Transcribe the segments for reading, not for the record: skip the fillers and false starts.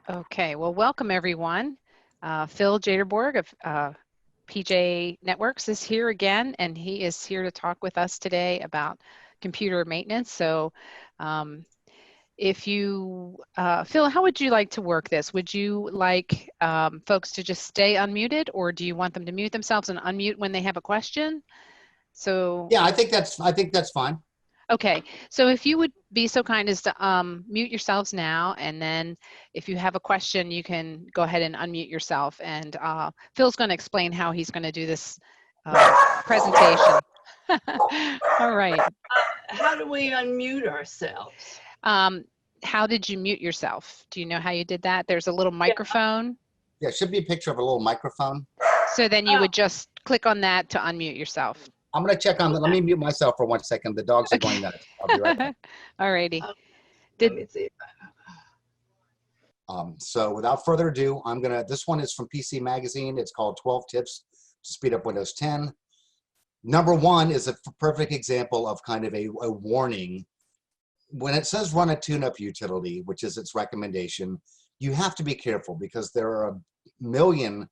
Okay, well, welcome everyone. Phil Jaderborg of PJ Networks is here again, and he is here to talk with us today about computer maintenance. So if you, Phil, how would you like to work this? Would you like folks to just stay unmuted, or do you want them to mute themselves and unmute when they have a question? So yeah, I think that's fine. Okay, so if you would be so kind as to mute yourselves now, and then if you have a question, you can go ahead and unmute yourself. And Phil's going to explain how he's going to do this presentation. All right. How do we unmute ourselves? How did you mute yourself? Do you know how you did that? There's a little microphone. Yeah, it should be a picture of a little microphone. So then you would just click on that to unmute yourself. I'm going to check on that. Let me mute myself for 1 second. The dogs are going nuts. I'll be right back. All righty. Let me see. So without further ado, this one is from PC Magazine. It's called 12 Tips to Speed Up Windows 10. Number one is a perfect example of kind of a warning. When it says run a tune-up utility, which is its recommendation, you have to be careful because there are a million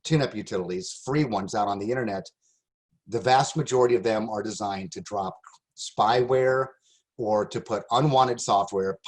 tune-up utilities, free ones out on the internet. The vast majority of them are designed to drop spyware or to put unwanted software,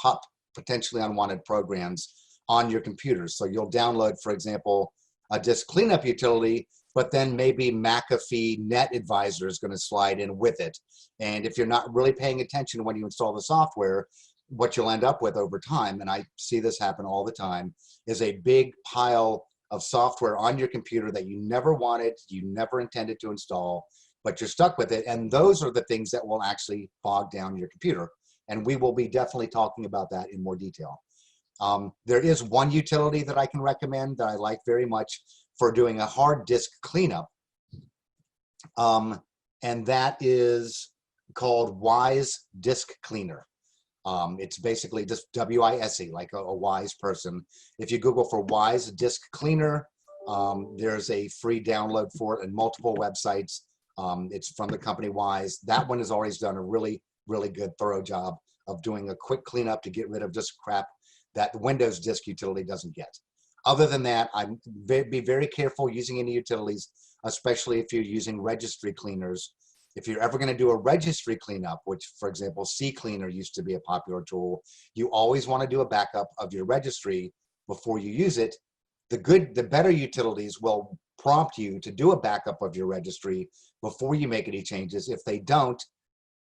potentially unwanted programs on your computer. So you'll download, for example, a disk cleanup utility, but then maybe McAfee Net Advisor is going to slide in with it. And if you're not really paying attention when you install the software, what you'll end up with over time, and I see this happen all the time, is a big pile of software on your computer that you never wanted, you never intended to install, but you're stuck with it. And those are the things that will actually bog down your computer. And we will be definitely talking about that in more detail. There is one utility that I can recommend that I like very much for doing a hard disk cleanup. And that is called Wise Disk Cleaner. It's basically just W-I-S-E, like a wise person. If you Google for Wise Disk Cleaner, there's a free download for it on multiple websites. It's from the company Wise. That one has always done a really, really good, thorough job of doing a quick cleanup to get rid of just crap that the Windows disk utility doesn't get. Other than that, be very careful using any utilities, especially if you're using registry cleaners. If you're ever going to do a registry cleanup, which, for example, CCleaner used to be a popular tool, you always want to do a backup of your registry before you use it. The better utilities will prompt you to do a backup of your registry before you make any changes. If they don't,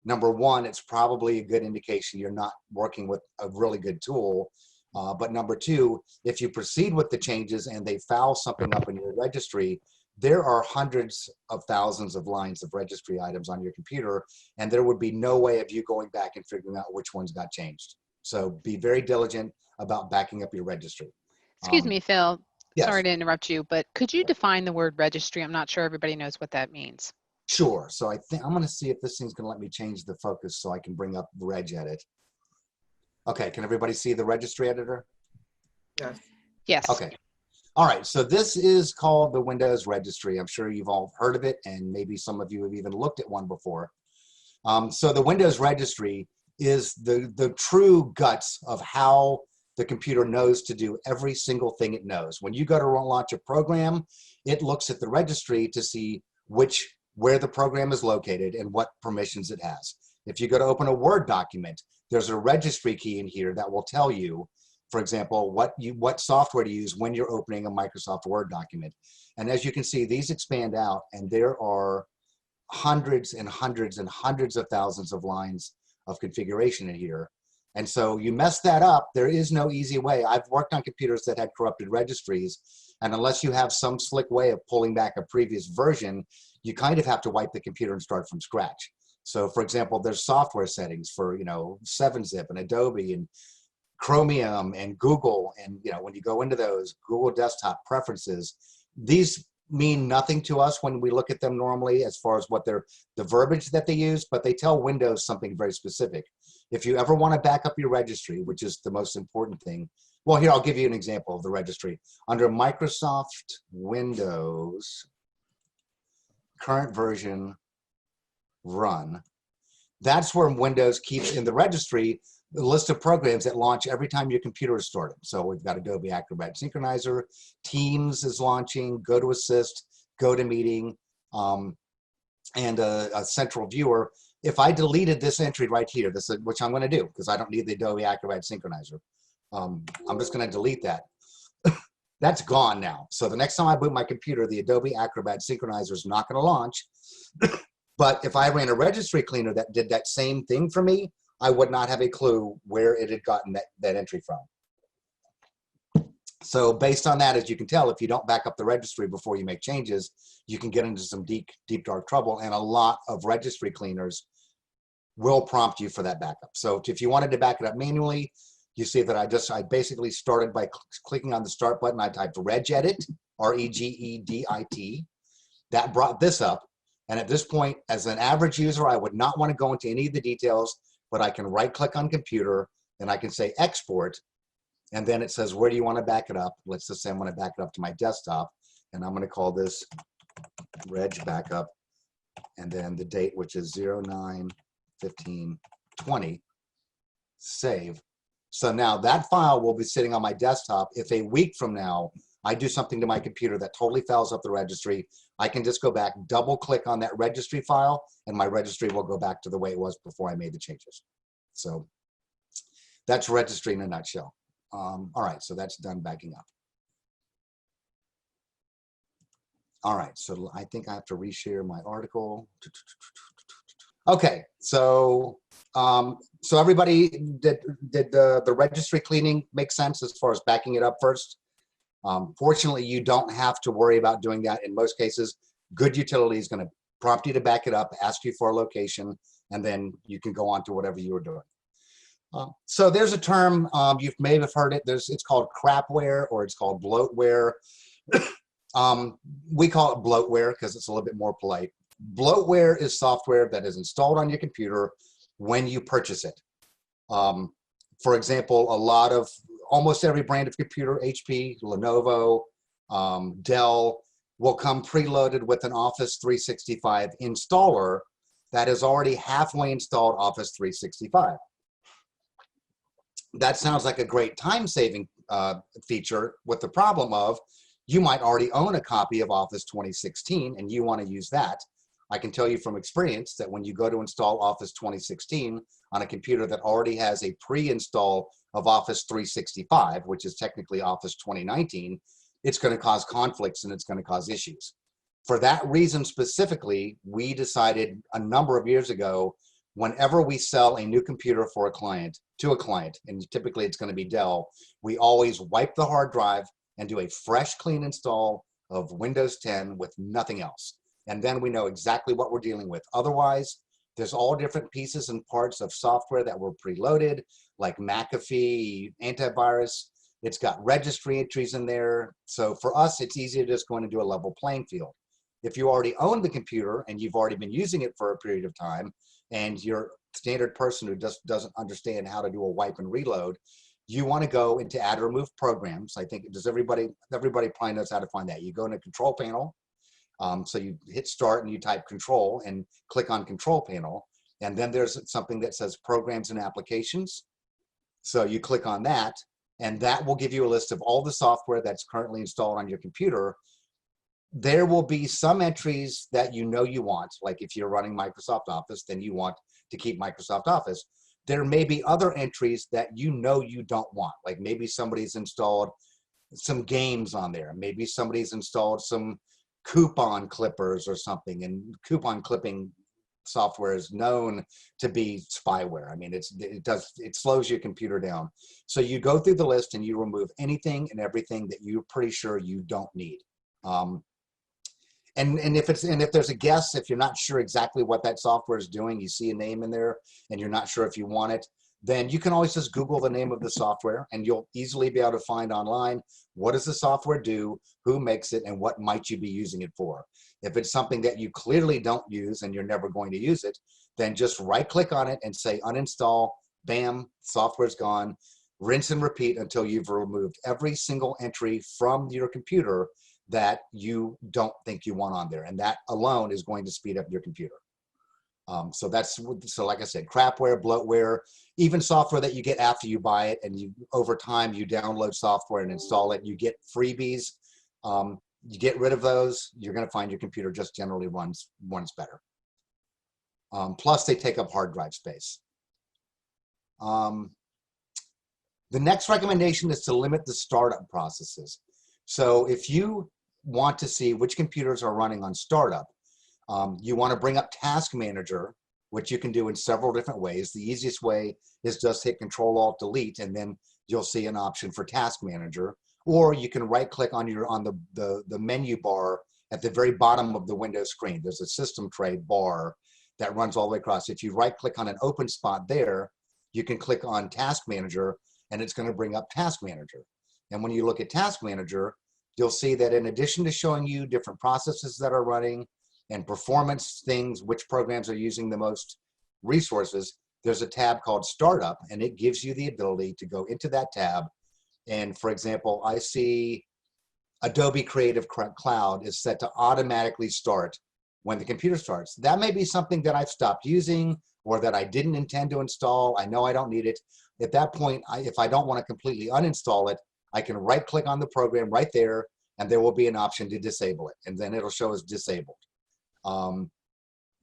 number one, it's probably a good indication you're not working with a really good tool. But number two, if you proceed with the changes and they foul something up in your registry, there are hundreds of thousands of lines of registry items on your computer, and there would be no way of you going back and figuring out which ones got changed. So be very diligent about backing up your registry. Excuse me, Phil. Yes. Sorry to interrupt you, but could you define the word registry? I'm not sure everybody knows what that means. Sure. So I think I'm going to see if this thing's going to let me change the focus so I can bring up Regedit. Okay. Can everybody see the registry editor? Yes. Yes. Okay. All right, so this is called the Windows Registry. I'm sure you've all heard of it, and maybe some of you have even looked at one before. So the Windows Registry is the true guts of how the computer knows to do every single thing it knows. When you go to launch a program, it looks at the registry to see where the program is located and what permissions it has. If you go to open a Word document, there's a registry key in here that will tell you, for example, what software to use when you're opening a Microsoft Word document. And as you can see, these expand out, and there are hundreds and hundreds and hundreds of thousands of lines of configuration in here. And so you mess that up, there is no easy way. I've worked on computers that had corrupted registries, and unless you have some slick way of pulling back a previous version, you kind of have to wipe the computer and start from scratch. So for example, there's software settings for 7-Zip and Adobe and Chromium and Google, and when you go into those Google desktop preferences, these mean nothing to us when we look at them normally as far as what the verbiage that they use, but they tell Windows something very specific. If you ever want to back up your registry, which is the most important thing, well, here, I'll give you an example of the registry. Under Microsoft Windows, current version, run, that's where Windows keeps in the registry the list of programs that launch every time your computer is started. So we've got Adobe Acrobat Synchronizer, Teams is launching, GoToAssist, GoToMeeting, and a central viewer. If I deleted this entry right here, which I'm going to do because I don't need the Adobe Acrobat Synchronizer, I'm just going to delete that. That's gone now. So the next time I boot my computer, the Adobe Acrobat Synchronizer is not going to launch. But if I ran a registry cleaner that did that same thing for me, I would not have a clue where it had gotten that entry from. So based on that, as you can tell, if you don't back up the registry before you make changes, you can get into some deep, dark trouble. And a lot of registry cleaners will prompt you for that backup. So if you wanted to back it up manually, you see that I basically started by clicking on the start button. I typed regedit, R-E-G-E-D-I-T. That brought this up. And at this point, as an average user, I would not want to go into any of the details, but I can right click on computer and I can say export. And then it says, where do you want to back it up? Let's just say I'm going to back it up to my desktop. And I'm going to call this reg backup. And then the date, which is 09/15/20, save. So now that file will be sitting on my desktop. If a week from now, I do something to my computer that totally fouls up the registry, I can just go back, double click on that registry file, and my registry will go back to the way it was before I made the changes. So that's registry in a nutshell. All right, so that's done backing up. All right, so I think I have to reshare my article. Okay, so everybody, did the registry cleaning make sense as far as backing it up first? Fortunately, you don't have to worry about doing that. In most cases, good utility is going to prompt you to back it up, ask you for a location, and then you can go on to whatever you were doing. So there's a term, you may have heard it, it's called crapware or it's called bloatware. We call it bloatware because it's a little bit more polite. Bloatware is software that is installed on your computer when you purchase it. For example, almost every brand of computer, HP, Lenovo, Dell, will come preloaded with an Office 365 installer that is already halfway installed Office 365. That sounds like a great time-saving feature, with the problem of you might already own a copy of Office 2016 and you want to use that. I can tell you from experience that when you go to install Office 2016 on a computer that already has a pre-install of Office 365, which is technically Office 2019, it's going to cause conflicts and it's going to cause issues. For that reason specifically, we decided a number of years ago, whenever we sell a new computer for a client, and typically it's going to be Dell, we always wipe the hard drive and do a fresh, clean install of Windows 10 with nothing else. And then we know exactly what we're dealing with. Otherwise, there's all different pieces and parts of software that were preloaded, like McAfee, antivirus. It's got registry entries in there. So for us, it's easy to just go in and do a level playing field. If you already own the computer and you've already been using it for a period of time, and you're a standard person who just doesn't understand how to do a wipe and reload, you want to go into add or remove programs. I think everybody probably knows how to find that. You go in a control panel. So you hit start and you type control and click on control panel. And then there's something that says programs and applications. So you click on that and that will give you a list of all the software that's currently installed on your computer. There will be some entries that you know you want, like if you're running Microsoft Office, then you want to keep Microsoft Office. There may be other entries that you know you don't want, like maybe somebody's installed some games on there. Maybe somebody's installed some coupon clippers or something, and coupon clipping software is known to be spyware. I mean, it slows your computer down. So you go through the list and you remove anything and everything that you're pretty sure you don't need. And if there's a guess, if you're not sure exactly what that software is doing, you see a name in there and you're not sure if you want it, then you can always just Google the name of the software and you'll easily be able to find online, what does the software do, who makes it, and what might you be using it for. If it's something that you clearly don't use and you're never going to use it, then just right click on it and say uninstall, bam, software's gone. Rinse and repeat until you've removed every single entry from your computer that you don't think you want on there. And that alone is going to speed up your computer. So like I said, crapware, bloatware, even software that you get after you buy it, and over time you download software and install it, you get freebies. You get rid of those, you're going to find your computer just generally runs better. Plus, they take up hard drive space. The next recommendation is to limit the startup processes. So if you want to see which computers are running on startup, you want to bring up Task Manager, which you can do in several different ways. The easiest way is just hit Control-Alt-Delete, and then you'll see an option for Task Manager. Or you can right-click on the menu bar at the very bottom of the Windows screen. There's a system tray bar that runs all the way across. If you right-click on an open spot there, you can click on Task Manager, and it's going to bring up Task Manager. And when you look at Task Manager, you'll see that in addition to showing you different processes that are running and performance things, which programs are using the most resources, there's a tab called Startup, and it gives you the ability to go into that tab. And for example, I see Adobe Creative Cloud is set to automatically start when the computer starts. That may be something that I've stopped using or that I didn't intend to install. I know I don't need it. At that point, if I don't want to completely uninstall it, I can right-click on the program right there, and there will be an option to disable it, and then it'll show as disabled.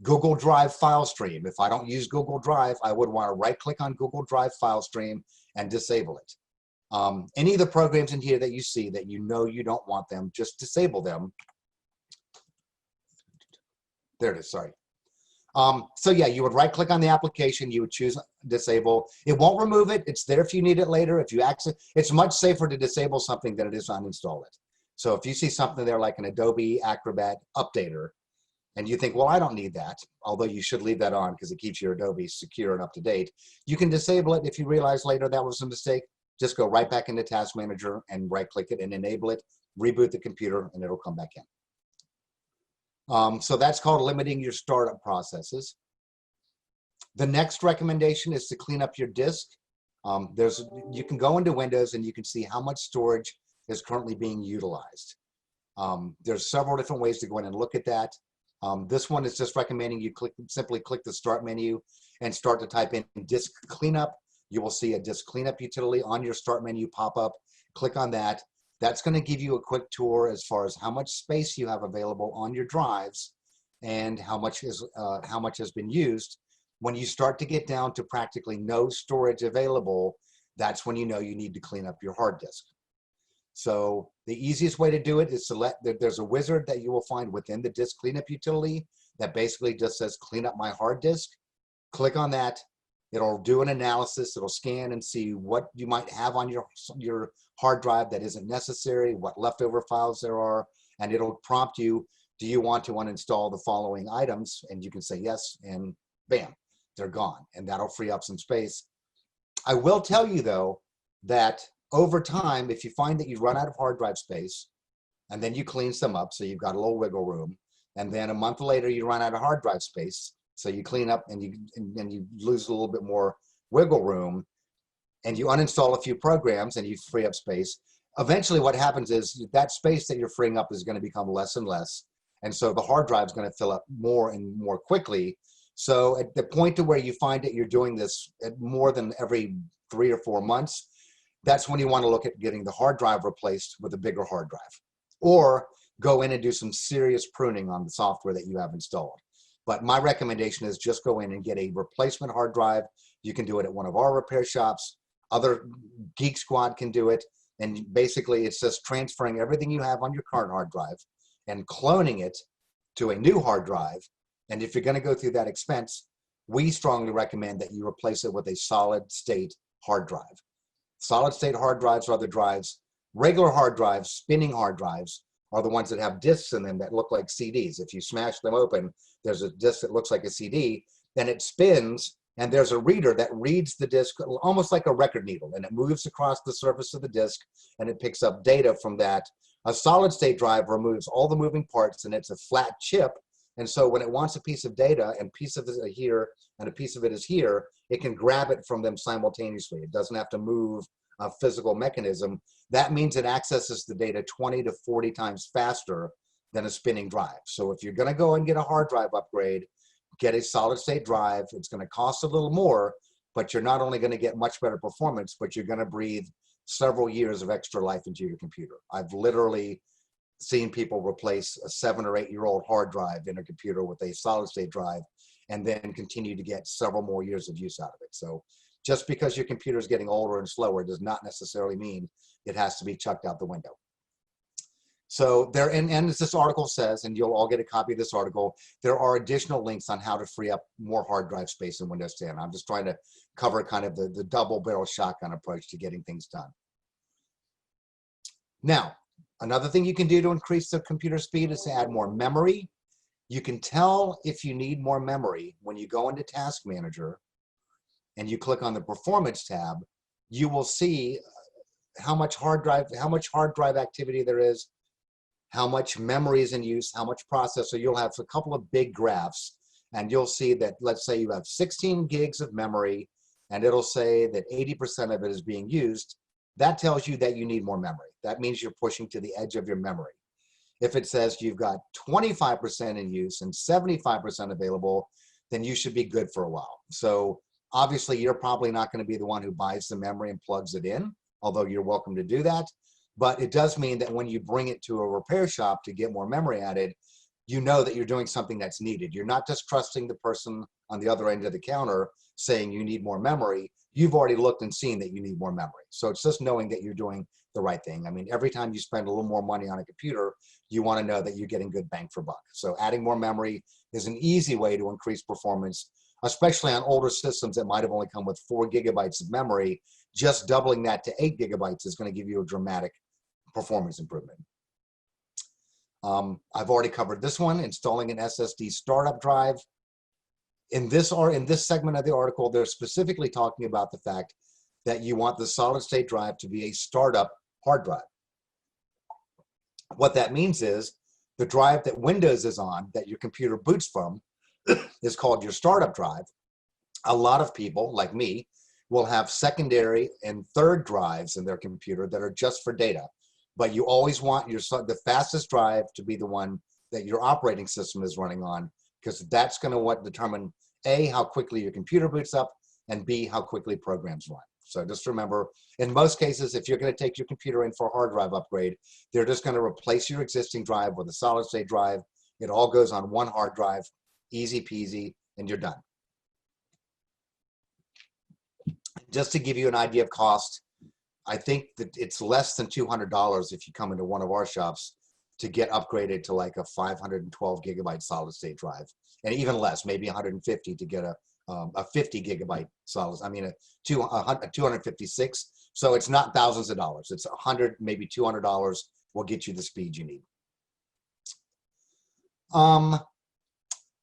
Google Drive file stream. If I don't use Google Drive, I would want to right-click on Google Drive file stream and disable it. Any of the programs in here that you see that you know you don't want them, just disable them. There it is, sorry. So yeah, you would right click on the application, you would choose disable. It won't remove it, it's there if you need it later. If you access, it's much safer to disable something than it is to uninstall it. So if you see something there like an Adobe Acrobat Updater, and you think, well, I don't need that, although you should leave that on because it keeps your Adobe secure and up to date, you can disable it. If you realize later that was a mistake, just go right back into Task Manager and right-click it and enable it, reboot the computer, and it'll come back in. So that's called limiting your startup processes. The next recommendation is to clean up your disk. You can go into Windows and you can see how much storage is currently being utilized. There's several different ways to go in and look at that. This one is just recommending you simply click the Start menu and start to type in disk cleanup. You will see a disk cleanup utility on your Start menu pop up. Click on that. That's going to give you a quick tour as far as how much space you have available on your drives and how much has been used. When you start to get down to practically no storage available, that's when you know you need to clean up your hard disk. So the easiest way to do it is to there's a wizard that you will find within the disk cleanup utility that basically just says clean up my hard disk. Click on that. It'll do an analysis. It'll scan and see what you might have on your hard drive that isn't necessary, what leftover files there are, and it'll prompt you, do you want to uninstall the following items? And you can say yes, and bam, they're gone. And that'll free up some space. I will tell you though, that over time, if you find that you run out of hard drive space, and then you clean some up, so you've got a little wiggle room, and then a month later you run out of hard drive space, so you clean up and you lose a little bit more wiggle room, and you uninstall a few programs and you free up space. Eventually what happens is that space that you're freeing up is going to become less and less. And so the hard drive is going to fill up more and more quickly. So at the point to where you find that you're doing this at more than every 3 or 4 months, that's when you want to look at getting the hard drive replaced with a bigger hard drive, or go in and do some serious pruning on the software that you have installed. But my recommendation is just go in and get a replacement hard drive. You can do it at one of our repair shops. Other Geek Squad can do it. And basically it's just transferring everything you have on your current hard drive and cloning it to a new hard drive. And if you're going to go through that expense, we strongly recommend that you replace it with a solid state hard drive. Solid state hard drives are the drives. Regular hard drives, spinning hard drives, are the ones that have discs in them that look like CDs. If you smash them open, there's a disc that looks like a CD, then it spins, and there's a reader that reads the disc almost like a record needle, and it moves across the surface of the disc, and it picks up data from that. A solid state drive removes all the moving parts, and it's a flat chip, and so when it wants a piece of data, and a piece of it is here, and a piece of it is here, it can grab it from them simultaneously. It doesn't have to move a physical mechanism. That means it accesses the data 20 to 40 times faster than a spinning drive. So if you're going to go and get a hard drive upgrade, get a solid state drive. It's going to cost a little more, but you're not only going to get much better performance, but you're going to breathe several years of extra life into your computer. I've literally seen people replace a 7 or 8 year old hard drive in a computer with a solid state drive and then continue to get several more years of use out of it. So just because your computer is getting older and slower does not necessarily mean it has to be chucked out the window. So there, and as this article says, and you'll all get a copy of this article, there are additional links on how to free up more hard drive space in Windows 10. I'm just trying to cover kind of the double barrel shotgun approach to getting things done. Now, another thing you can do to increase the computer speed is to add more memory. You can tell if you need more memory when you go into Task Manager and you click on the Performance tab. You will see how much hard drive activity there is, how much memory is in use, how much processor. You'll have a couple of big graphs, and you'll see that, let's say you have 16 gigs of memory, and it'll say that 80% of it is being used. That tells you that you need more memory. That means you're pushing to the edge of your memory. If it says you've got 25% in use and 75% available, then you should be good for a while. So obviously you're probably not going to be the one who buys the memory and plugs it in, although you're welcome to do that. But it does mean that when you bring it to a repair shop to get more memory added, you know that you're doing something that's needed. You're not just trusting the person on the other end of the counter saying you need more memory. You've already looked and seen that you need more memory. So it's just knowing that you're doing the right thing. I mean, every time you spend a little more money on a computer, you want to know that you're getting good bang for buck. So adding more memory is an easy way to increase performance, especially on older systems that might have only come with 4 gigabytes of memory. Just doubling that to 8 gigabytes is going to give you a dramatic performance improvement. I've already covered this one, installing an SSD startup drive. In this segment of the article, they're specifically talking about the fact that you want the solid state drive to be a startup hard drive. What that means is the drive that Windows is on, that your computer boots from, is called your startup drive. A lot of people, like me, will have secondary and third drives in their computer that are just for data. But you always want the fastest drive to be the one that your operating system is running on, because that's going to determine A, how quickly your computer boots up, and B, how quickly programs run. So just remember, in most cases, if you're going to take your computer in for a hard drive upgrade, they're just going to replace your existing drive with a solid state drive. It all goes on one hard drive, easy peasy, and you're done. Just to give you an idea of cost, I think that it's less than $200 if you come into one of our shops to get upgraded to like a 512 gigabyte solid state drive, and even less, maybe 150 to get a 50 gigabyte solid. I mean, a 256. So it's not thousands of dollars. It's $100, maybe $200 will get you the speed you need.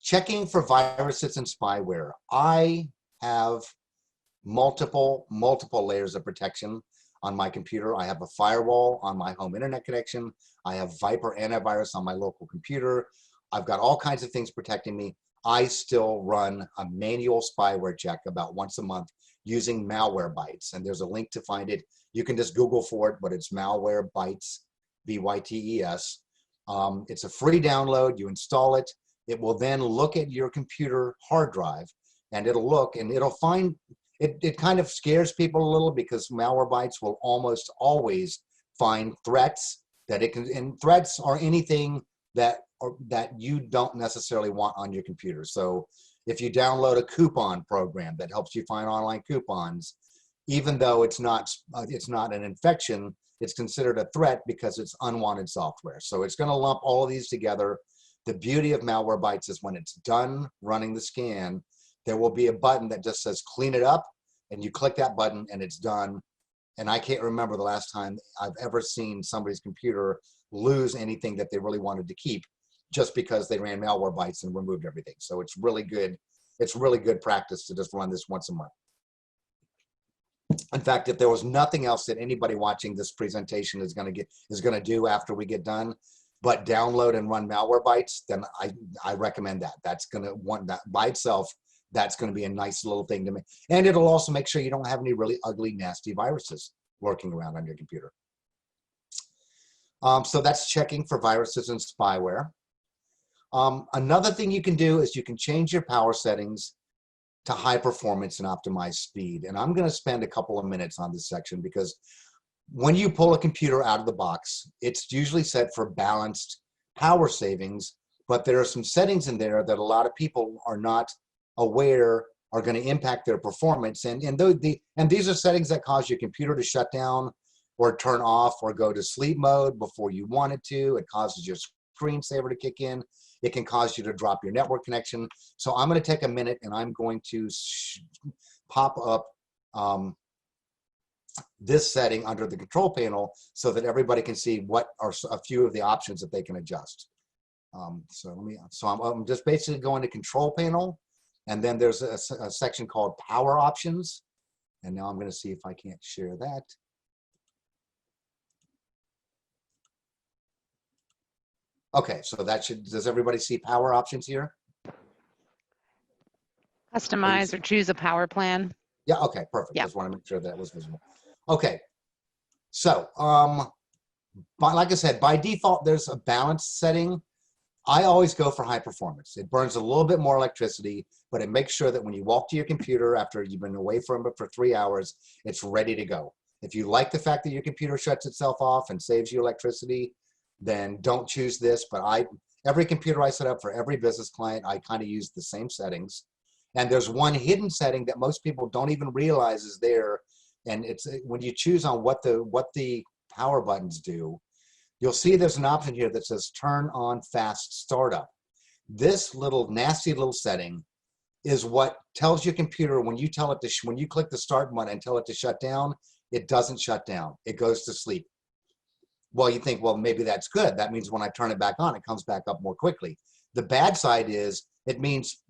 Checking for viruses and spyware. I have multiple layers of protection on my computer. I have a firewall on my home internet connection. I have Viper antivirus on my local computer. I've got all kinds of things protecting me. I still run a manual spyware check about once a month using Malwarebytes, and there's a link to find it. You can just Google for it, but it's Malwarebytes, B-Y-T-E-S. It's a free download. You install it. It will then look at your computer hard drive, and it'll look and it'll find. It kind of scares people a little because Malwarebytes will almost always find threats that it can, and threats are anything that you don't necessarily want on your computer. So if you download a coupon program that helps you find online coupons, even though it's not an infection, it's considered a threat because it's unwanted software. So it's going to lump all of these together. The beauty of Malwarebytes is when it's done running the scan, there will be a button that just says clean it up, and you click that button and it's done. And I can't remember the last time I've ever seen somebody's computer lose anything that they really wanted to keep just because they ran Malwarebytes and removed everything. So it's really good. It's really good practice to just run this once a month. In fact, if there was nothing else that anybody watching this presentation is going to do after we get done, but download and run Malwarebytes, then I recommend that. That's going to that by itself. That's going to be a nice little thing to make. And it'll also make sure you don't have any really ugly, nasty viruses lurking around on your computer. So that's checking for viruses and spyware. Another thing you can do is you can change your power settings to high performance and optimize speed. And I'm going to spend a couple of minutes on this section because when you pull a computer out of the box, it's usually set for balanced power savings, but there are some settings in there that a lot of people are not aware are going to impact their performance. And these are settings that cause your computer to shut down or turn off or go to sleep mode before you want it to. It causes your screensaver to kick in. It can cause you to drop your network connection. So I'm going to take a minute and I'm going to pop up this setting under the control panel so that everybody can see what are a few of the options that they can adjust. So I'm just basically going to control panel, and then there's a section called power options. And now I'm going to see if I can't share that. Okay, so that should, does everybody see power options here? Customize or choose a power plan. Yeah, okay, perfect. Yeah. Just want to make sure that was visible. Okay, so like I said, by default, there's a balance setting. I always go for high performance. It burns a little bit more electricity, but it makes sure that when you walk to your computer after you've been away from it for 3 hours, it's ready to go. If you like the fact that your computer shuts itself off and saves you electricity, then don't choose this. But every computer I set up for every business client, I kind of use the same settings. And there's one hidden setting that most people don't even realize is there. And it's when you choose on what the power buttons do, you'll see there's an option here that says turn on fast startup. This little nasty little setting is what tells your computer when you tell it to, when you click the start button and tell it to shut down, it doesn't shut down. It goes to sleep. Well, you think, well, maybe that's good. That means when I turn it back on, it comes back up more quickly. The bad side is it means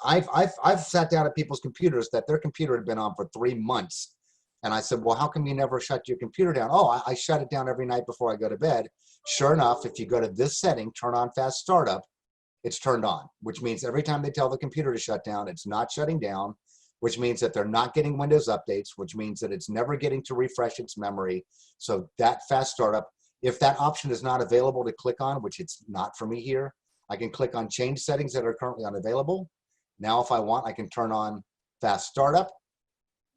I've sat down at people's computers that their computer had been on for 3 months. And I said, well, how come you never shut your computer down? Oh, I shut it down every night before I go to bed. Sure enough, if you go to this setting, turn on fast startup, it's turned on, which means every time they tell the computer to shut down, it's not shutting down, which means that they're not getting Windows updates, which means that it's never getting to refresh its memory. So that fast startup, if that option is not available to click on, which it's not for me here, I can click on change settings that are currently unavailable. Now, if I want, I can turn on fast startup,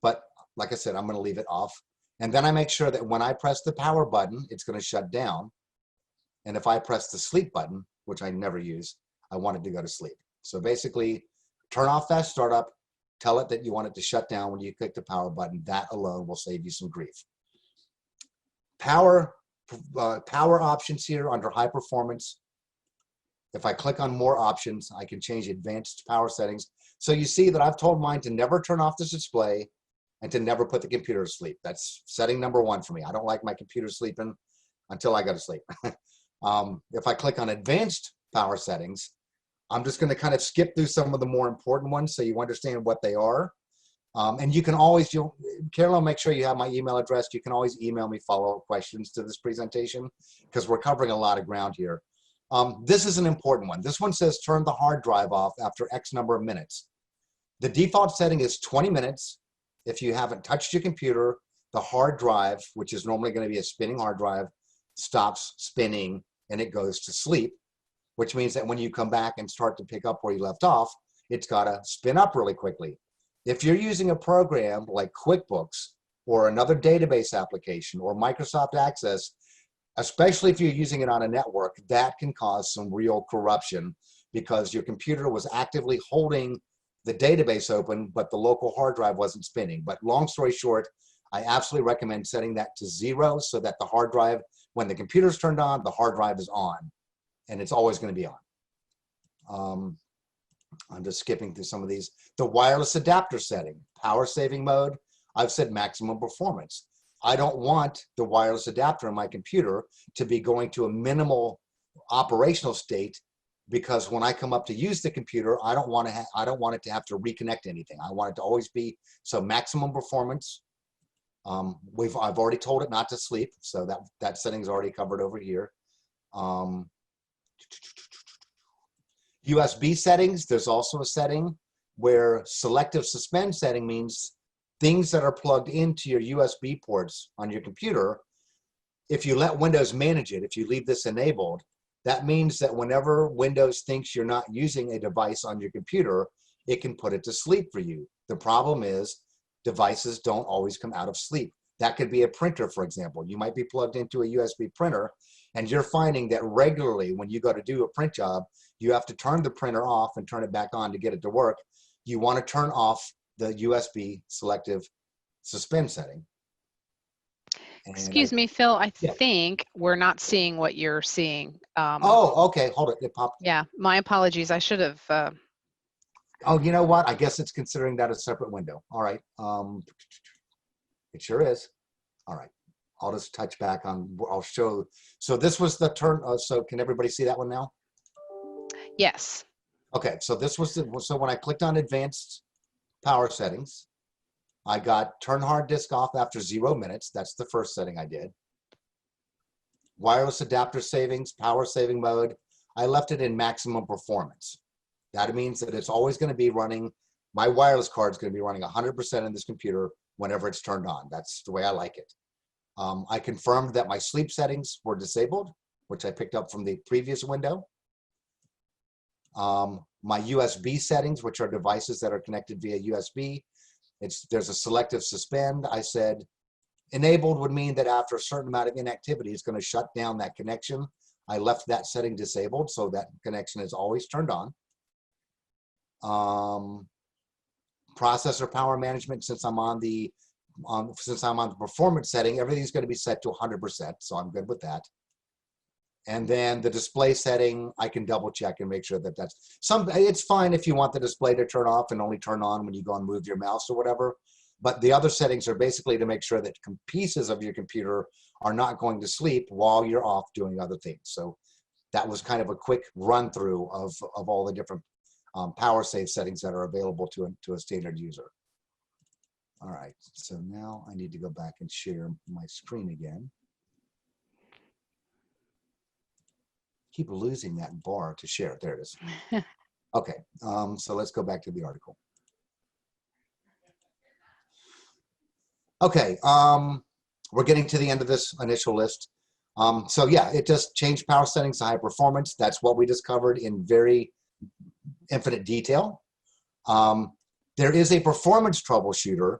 but like I said, I'm going to leave it off. And then I make sure that when I press the power button, it's going to shut down. And if I press the sleep button, which I never use, I want it to go to sleep. So basically, turn off fast startup, tell it that you want it to shut down when you click the power button. That alone will save you some grief. Power options here under high performance. If I click on more options, I can change advanced power settings. So you see that I've told mine to never turn off this display and to never put the computer to sleep. That's setting number 1 for me. I don't like my computer sleeping until I go to sleep. If I click on advanced power settings, I'm just going to kind of skip through some of the more important ones so you understand what they are. And you can always, Carolyn, make sure you have my email address. You can always email me follow-up questions to this presentation because we're covering a lot of ground here. This is an important one. This one says turn the hard drive off after X number of minutes. The default setting is 20 minutes. If you haven't touched your computer, the hard drive, which is normally going to be a spinning hard drive, stops spinning and it goes to sleep, which means that when you come back and start to pick up where you left off, it's got to spin up really quickly. If you're using a program like QuickBooks or another database application or Microsoft Access, especially if you're using it on a network, that can cause some real corruption because your computer was actively holding the database open, but the local hard drive wasn't spinning. But long story short, I absolutely recommend setting that to 0 so that the hard drive, when the computer's turned on, the hard drive is on, and it's always going to be on. I'm just skipping through some of these. The wireless adapter setting, power saving mode, I've said maximum performance. I don't want the wireless adapter in my computer to be going to a minimal operational state because when I come up to use the computer, I don't want it to have to reconnect anything. I want it to always be so maximum performance. I've already told it not to sleep, so that setting is already covered over here. USB settings, there's also a setting where selective suspend setting means things that are plugged into your USB ports on your computer. If you let Windows manage it, if you leave this enabled, That means that whenever Windows thinks you're not using a device on your computer, it can put it to sleep for you. The problem is devices don't always come out of sleep. That could be a printer, for example. You might be plugged into a USB printer, and you're finding that regularly when you go to do a print job, you have to turn the printer off and turn it back on to get it to work. You want to turn off the USB selective suspend setting. And Excuse me, Phil, I Yeah. think we're not seeing what you're seeing. Oh, okay, hold it, it popped. Yeah, my apologies. I should have. Oh, you know what? I guess it's considering that a separate window. All right. It sure is. All right. I'll just touch back on, I'll show. So this was the turn. So can everybody see that one now? Yes. Okay. So this was the, so when I clicked on advanced power settings, I got turn hard disk off after 0 minutes. That's the first setting I did. Wireless adapter savings, power saving mode. I left it in maximum performance. That means that it's always going to be running, my wireless card is going to be running 100% in this computer whenever it's turned on. That's the way I like it. I confirmed that my sleep settings were disabled, which I picked up from the previous window. My USB settings, which are devices that are connected via USB, there's a selective suspend. I said enabled would mean that after a certain amount of inactivity, it's going to shut down that connection. I left that setting disabled, so that connection is always turned on. Processor power management, since I'm on the performance setting, everything's going to be set to 100%, so I'm good with that. And then the display setting, I can double check and make sure that that's it's fine if you want the display to turn off and only turn on when you go and move your mouse or whatever. But the other settings are basically to make sure that pieces of your computer are not going to sleep while you're off doing other things. So that was kind of a quick run through of all the different power save settings that are available to a standard user. All right, so now I need to go back and share my screen again. Keep losing that bar to share. There it is. Okay, so let's go back to the article. Okay, we're getting to the end of this initial list. So yeah, it just changed power settings to high performance. That's what we discovered in very infinite detail. There is a performance troubleshooter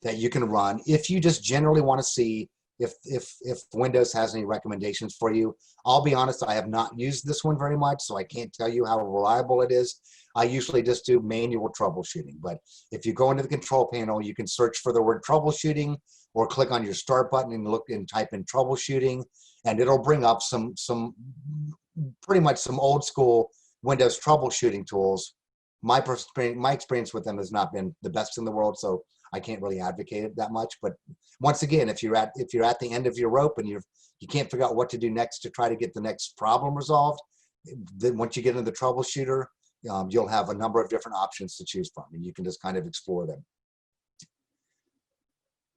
that you can run if you just generally want to see if Windows has any recommendations for you. I'll be honest, I have not used this one very much, so I can't tell you how reliable it is. I usually just do manual troubleshooting, but if you go into the control panel, you can search for the word troubleshooting or click on your start button and look and type in troubleshooting, and it'll bring up some pretty much some old school Windows troubleshooting tools. My experience with them has not been the best in the world, so I can't really advocate it that much. But once again, if you're at the end of your rope and you can't figure out what to do next to try to get the next problem resolved, then once you get into the troubleshooter, you'll have a number of different options to choose from, and you can just kind of explore them.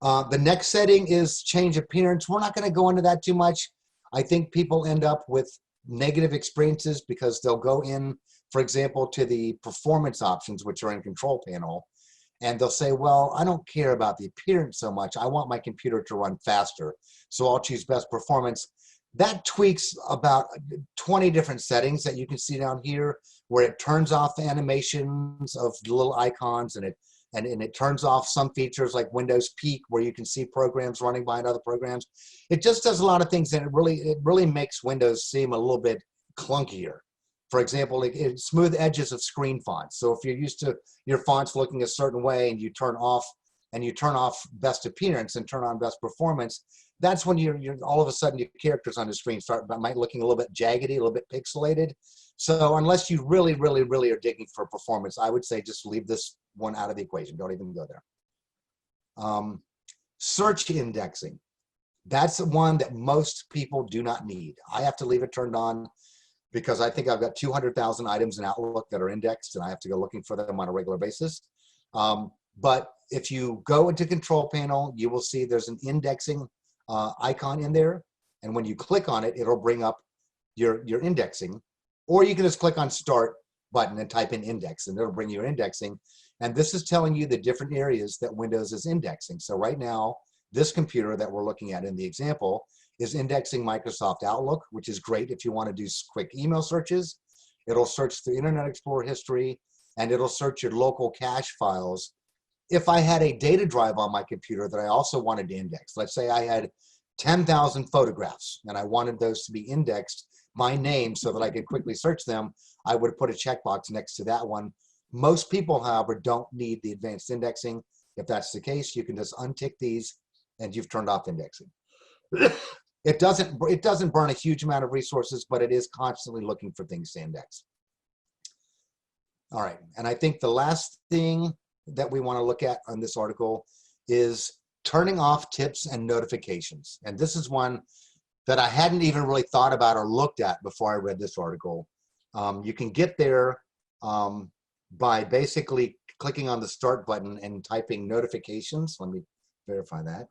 The next setting is change appearance. We're not going to go into that too much. I think people end up with negative experiences because they'll go in, for example, to the performance options, which are in control panel, and they'll say, well, I don't care about the appearance so much. I want my computer to run faster, so I'll choose best performance. That tweaks about 20 different settings that you can see down here, where it turns off the animations of the little icons, and it turns off some features like Windows Peek, where you can see programs running behind other programs. It just does a lot of things, and it really makes Windows seem a little bit clunkier. For example, it smooth edges of screen fonts. So if you're used to your fonts looking a certain way and you turn off best appearance and turn on best performance, that's when you're all of a sudden your characters on the screen might looking a little bit jaggedy, a little bit pixelated. So unless you really, really, really are digging for performance, I would say just leave this one out of the equation. Don't even go there. Search indexing. That's one that most people do not need. I have to leave it turned on because I think I've got 200,000 items in Outlook that are indexed, and I have to go looking for them on a regular basis. But if you go into control panel, you will see there's an indexing icon in there. And when you click on it, it'll bring up your indexing. Or you can just click on start button and type in index, and it'll bring you your indexing. And this is telling you the different areas that Windows is indexing. So right now, this computer that we're looking at in the example is indexing Microsoft Outlook, which is great if you want to do quick email searches. It'll search through Internet Explorer history, and it'll search your local cache files. If I had a data drive on my computer that I also wanted to index, let's say I had 10,000 photographs and I wanted those to be indexed by name so that I could quickly search them, I would put a checkbox next to that one. Most people, however, don't need the advanced indexing. If that's the case, you can just untick these and you've turned off indexing. It doesn't burn a huge amount of resources, but it is constantly looking for things to index. All right, and I think the last thing that we want to look at on this article is turning off tips and notifications. And this is one that I hadn't even really thought about or looked at before I read this article. You can get there by basically clicking on the start button and typing notifications. Let me verify that.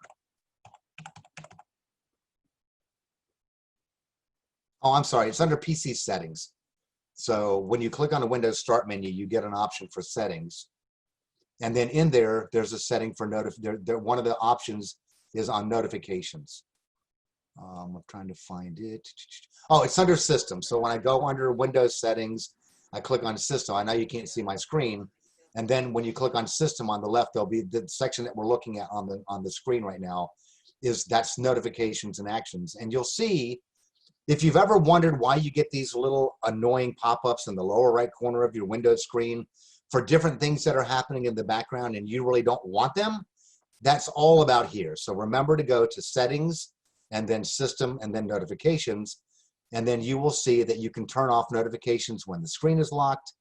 Oh, I'm sorry, it's under PC settings. So when you click on the Windows Start menu, you get an option for settings. And then in there, there's a setting for one of the options is on notifications. I'm trying to find it. Oh, it's under System. So when I go under Windows Settings, I click on System. I know you can't see my screen. And then when you click on System on the left, there'll be the section that we're looking at on the screen right now. That's notifications and actions. And you'll see, if you've ever wondered why you get these little annoying pop-ups in the lower right corner of your Windows screen for different things that are happening in the background and you really don't want them, that's all about here. So remember to go to Settings and then System and then Notifications, and then you will see that you can turn off notifications when the screen is locked.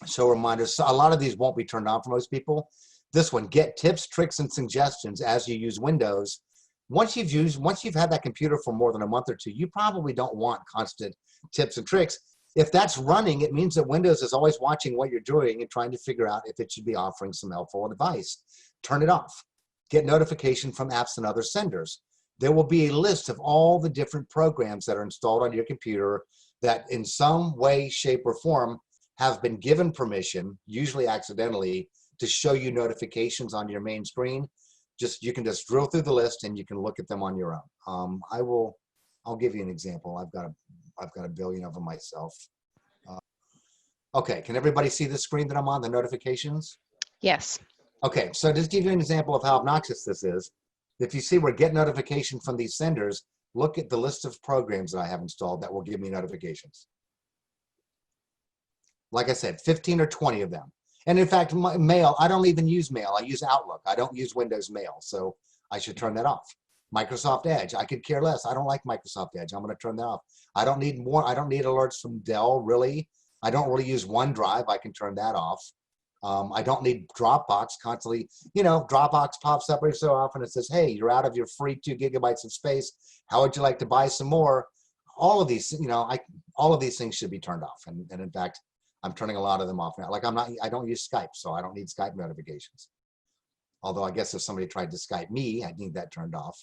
So reminders, so a lot of these won't be turned on for most people. This one, get tips, tricks, and suggestions as you use Windows. Once you've had that computer for more than a month or two, you probably don't want constant tips and tricks. If that's running, it means that Windows is always watching what you're doing and trying to figure out if it should be offering some helpful advice. Turn it off. Get notification from apps and other senders. There will be a list of all the different programs that are installed on your computer that in some way, shape, or form have been given permission, usually accidentally, to show you notifications on your main screen. You can just drill through the list and you can look at them on your own. I'll give you an example. I've got a billion of them myself. Okay, can everybody see the screen that I'm on, the notifications? Yes. Okay, so just give you an example of how obnoxious this is. If you see where get notification from these senders, look at the list of programs that I have installed that will give me notifications. Like I said, 15 or 20 of them. And in fact, mail, I don't even use mail. I use Outlook. I don't use Windows Mail, so I should turn that off. Microsoft Edge, I could care less. I don't like Microsoft Edge. I'm going to turn that off. I don't need alerts from Dell, really. I don't really use OneDrive. I can turn that off. I don't need Dropbox constantly. You know, Dropbox pops up every so often and says, hey, you're out of your free 2 gigabytes of space. How would you like to buy some more? All of these, all of these things should be turned off. And in fact, I'm turning a lot of them off now. Like I don't use Skype, so I don't need Skype notifications. Although I guess if somebody tried to Skype me, I'd need that turned off.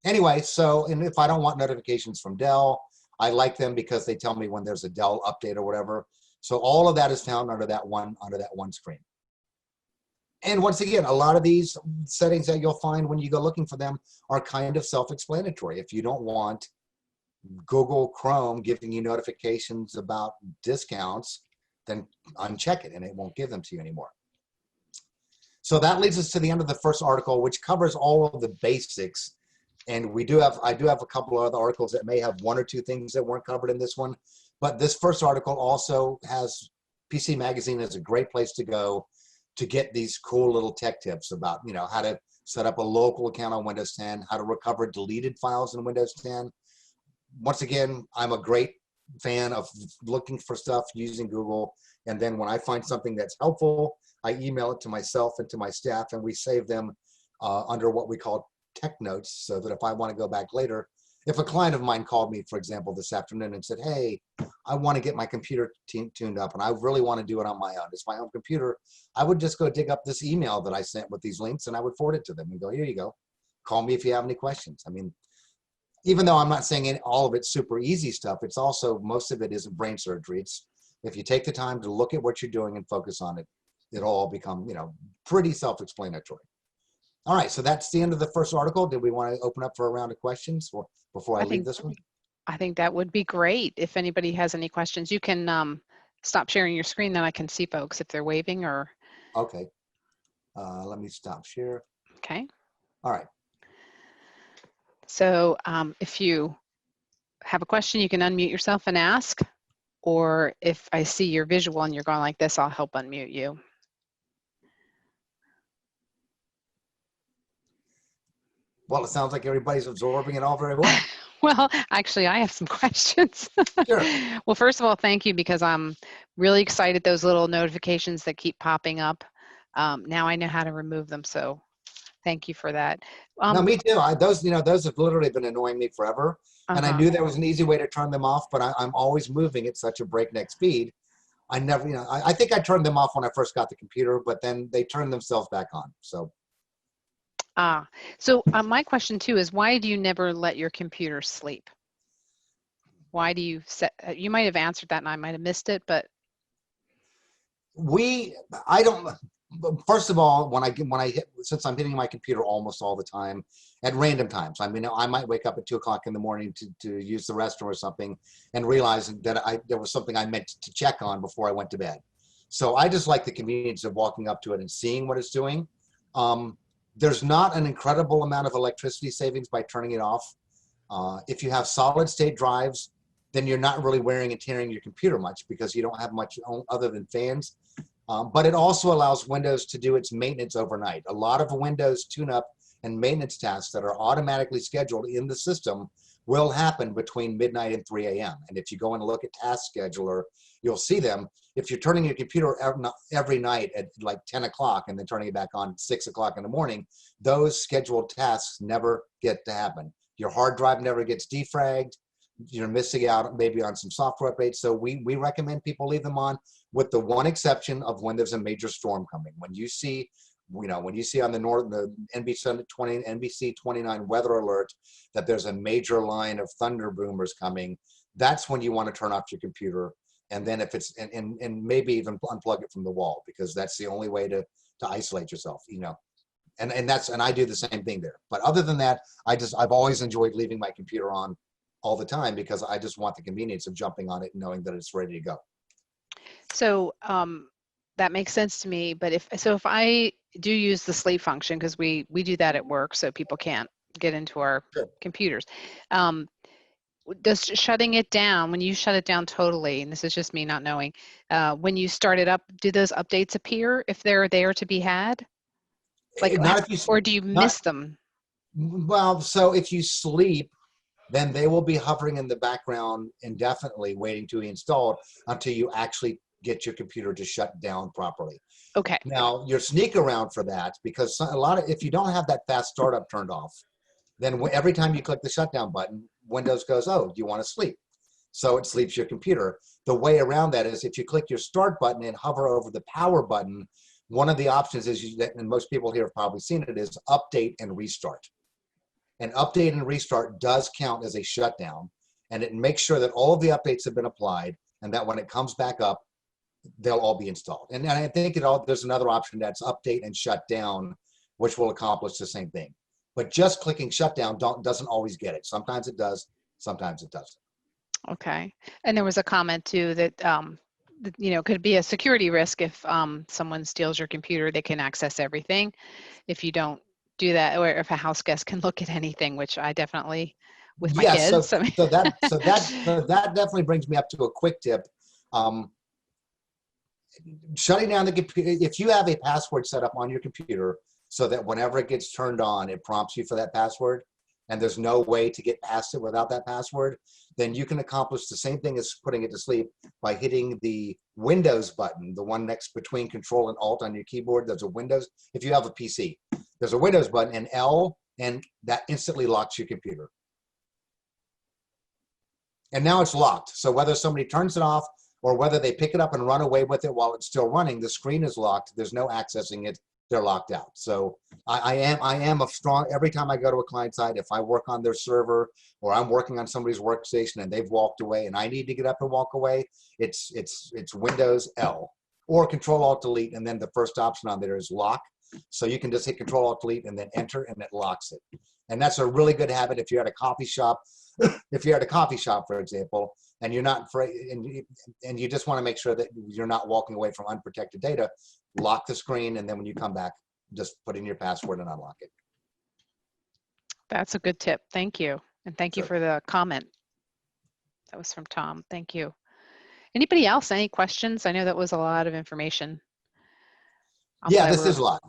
Anyway, and if I don't want notifications from Dell, I like them because they tell me when there's a Dell update or whatever. So all of that is found under that one screen. And once again, a lot of these settings that you'll find when you go looking for them are kind of self-explanatory. If you don't want Google Chrome giving you notifications about discounts, then uncheck it and it won't give them to you anymore. So that leads us to the end of the first article, which covers all of the basics. And I do have a couple of other articles that may have 1 or 2 things that weren't covered in this one. But this first article also has PC Magazine as a great place to go to get these cool little tech tips about, how to set up a local account on Windows 10, how to recover deleted files in Windows 10. Once again, I'm a great fan of looking for stuff using Google. And then when I find something that's helpful, I email it to myself and to my staff, and we save them under what we call tech notes, so that if I want to go back later, if a client of mine called me, for example, this afternoon and said, hey, I want to get my computer tuned up and I really want to do it on my own. It's my own computer. I would just go dig up this email that I sent with these links and I would forward it to them and go, here you go. Call me if you have any questions. I mean, even though I'm not saying all of it's super easy stuff, it's also, most of it isn't brain surgery. It's, if you take the time to look at what you're doing and focus on it, it'll all become, pretty self-explanatory. All right, so that's the end of the first article. Did we want to open up for a round of questions before I leave this one? I think that would be great. If anybody has any questions, you can stop sharing your screen, then I can see folks if they're waving or. Okay. Let me stop share. Okay. All right. So if you have a question, you can unmute yourself and ask, or if I see your visual and you're going like this, I'll help unmute you. Well, it sounds like everybody's absorbing it all very well. Well, actually, I have some questions. Sure. Well, first of all, thank you, because I'm really excited those little notifications that keep popping up. Now I know how to remove them, so thank you for that. No, me too. Those have literally been annoying me forever. And I knew there was an easy way to turn them off, but I'm always moving at such a breakneck speed. I never, I think I turned them off when I first got the computer, but then they turned themselves back on. So. So my question too is, why do you never let your computer sleep? Why do you set, you might have answered that and I might have missed it, but. I don't, first of all, since I'm hitting my computer almost all the time at random times, I mean, I might wake up at 2 o'clock in the morning to use the restroom or something and realize that there was something I meant to check on before I went to bed. So I just like the convenience of walking up to it and seeing what it's doing. There's not an incredible amount of electricity savings by turning it off. If you have solid state drives, then you're not really wearing and tearing your computer much because you don't have much other than fans. But it also allows Windows to do its maintenance overnight. A lot of Windows tune-up and maintenance tasks that are automatically scheduled in the system will happen between midnight and 3 a.m. And if you go and look at Task Scheduler, you'll see them. If you're turning your computer every night at like 10 o'clock and then turning it back on at 6 o'clock in the morning, those scheduled tasks never get to happen. Your hard drive never gets defragged. You're missing out maybe on some software updates. So we recommend people leave them on, with the one exception of when there's a major storm coming. When you see on the NBC 29 weather alert that there's a major line of thunder boomers coming, that's when you want to turn off your computer. And then if it's, and maybe even unplug it from the wall, because that's the only way to isolate yourself, and I do the same thing there. But other than that, I've always enjoyed leaving my computer on all the time because I just want the convenience of jumping on it and knowing that it's ready to go. So that makes sense to me. But if I do use the sleep function, because we do that at work, so people can't get into our computers. Does shutting it down, when you shut it down totally, and this is just me not knowing, when you start it up, do those updates appear if they're there to be had? Like, or do you miss them? Well, so if you sleep, then they will be hovering in the background indefinitely, waiting to be installed until you actually get your computer to shut down properly. Okay. Now, your sneak around for that, because if you don't have that fast startup turned off, then every time you click the shutdown button, Windows goes, oh, do you want to sleep? So it sleeps your computer. The way around that is if you click your start button and hover over the power button, one of the options is, and most people here have probably seen it, is update and restart. And update and restart does count as a shutdown, and it makes sure that all of the updates have been applied and that when it comes back up, they'll all be installed. And I think there's another option that's update and shut down, which will accomplish the same thing. But just clicking shutdown doesn't always get it. Sometimes it does, sometimes it doesn't. Okay. And there was a comment too that, could be a security risk if someone steals your computer, they can access everything. If you don't do that, or if a house guest can look at anything, which I definitely, with my kids. So that definitely brings me up to a quick tip. Shutting down the computer, if you have a password set up on your computer so that whenever it gets turned on, it prompts you for that password, and there's no way to get past it without that password, then you can accomplish the same thing as putting it to sleep by hitting the Windows button, the one next between Control and Alt on your keyboard. There's a Windows, if you have a PC, there's a Windows button and L, and that instantly locks your computer. And now it's locked. So whether somebody turns it off or whether they pick it up and run away with it while it's still running, the screen is locked. There's no accessing it. They're locked out. So I am a strong, every time I go to a client site, if I work on their server or I'm working on somebody's workstation and they've walked away and I need to get up and walk away, it's Windows L or Control Alt Delete, and then the first option on there is lock. So you can just hit Control-Alt-Delete and then enter, and it locks it. And that's a really good habit if you're at a coffee shop. If you're at a coffee shop, for example, and you're not and you just want to make sure that you're not walking away from unprotected data, lock the screen, and then when you come back, just put in your password and unlock it. That's a good tip. Thank you. And thank you Sure. for the comment. That was from Tom. Thank you. Anybody else? Any questions? I know that was a lot of information. Yeah, this is a lot.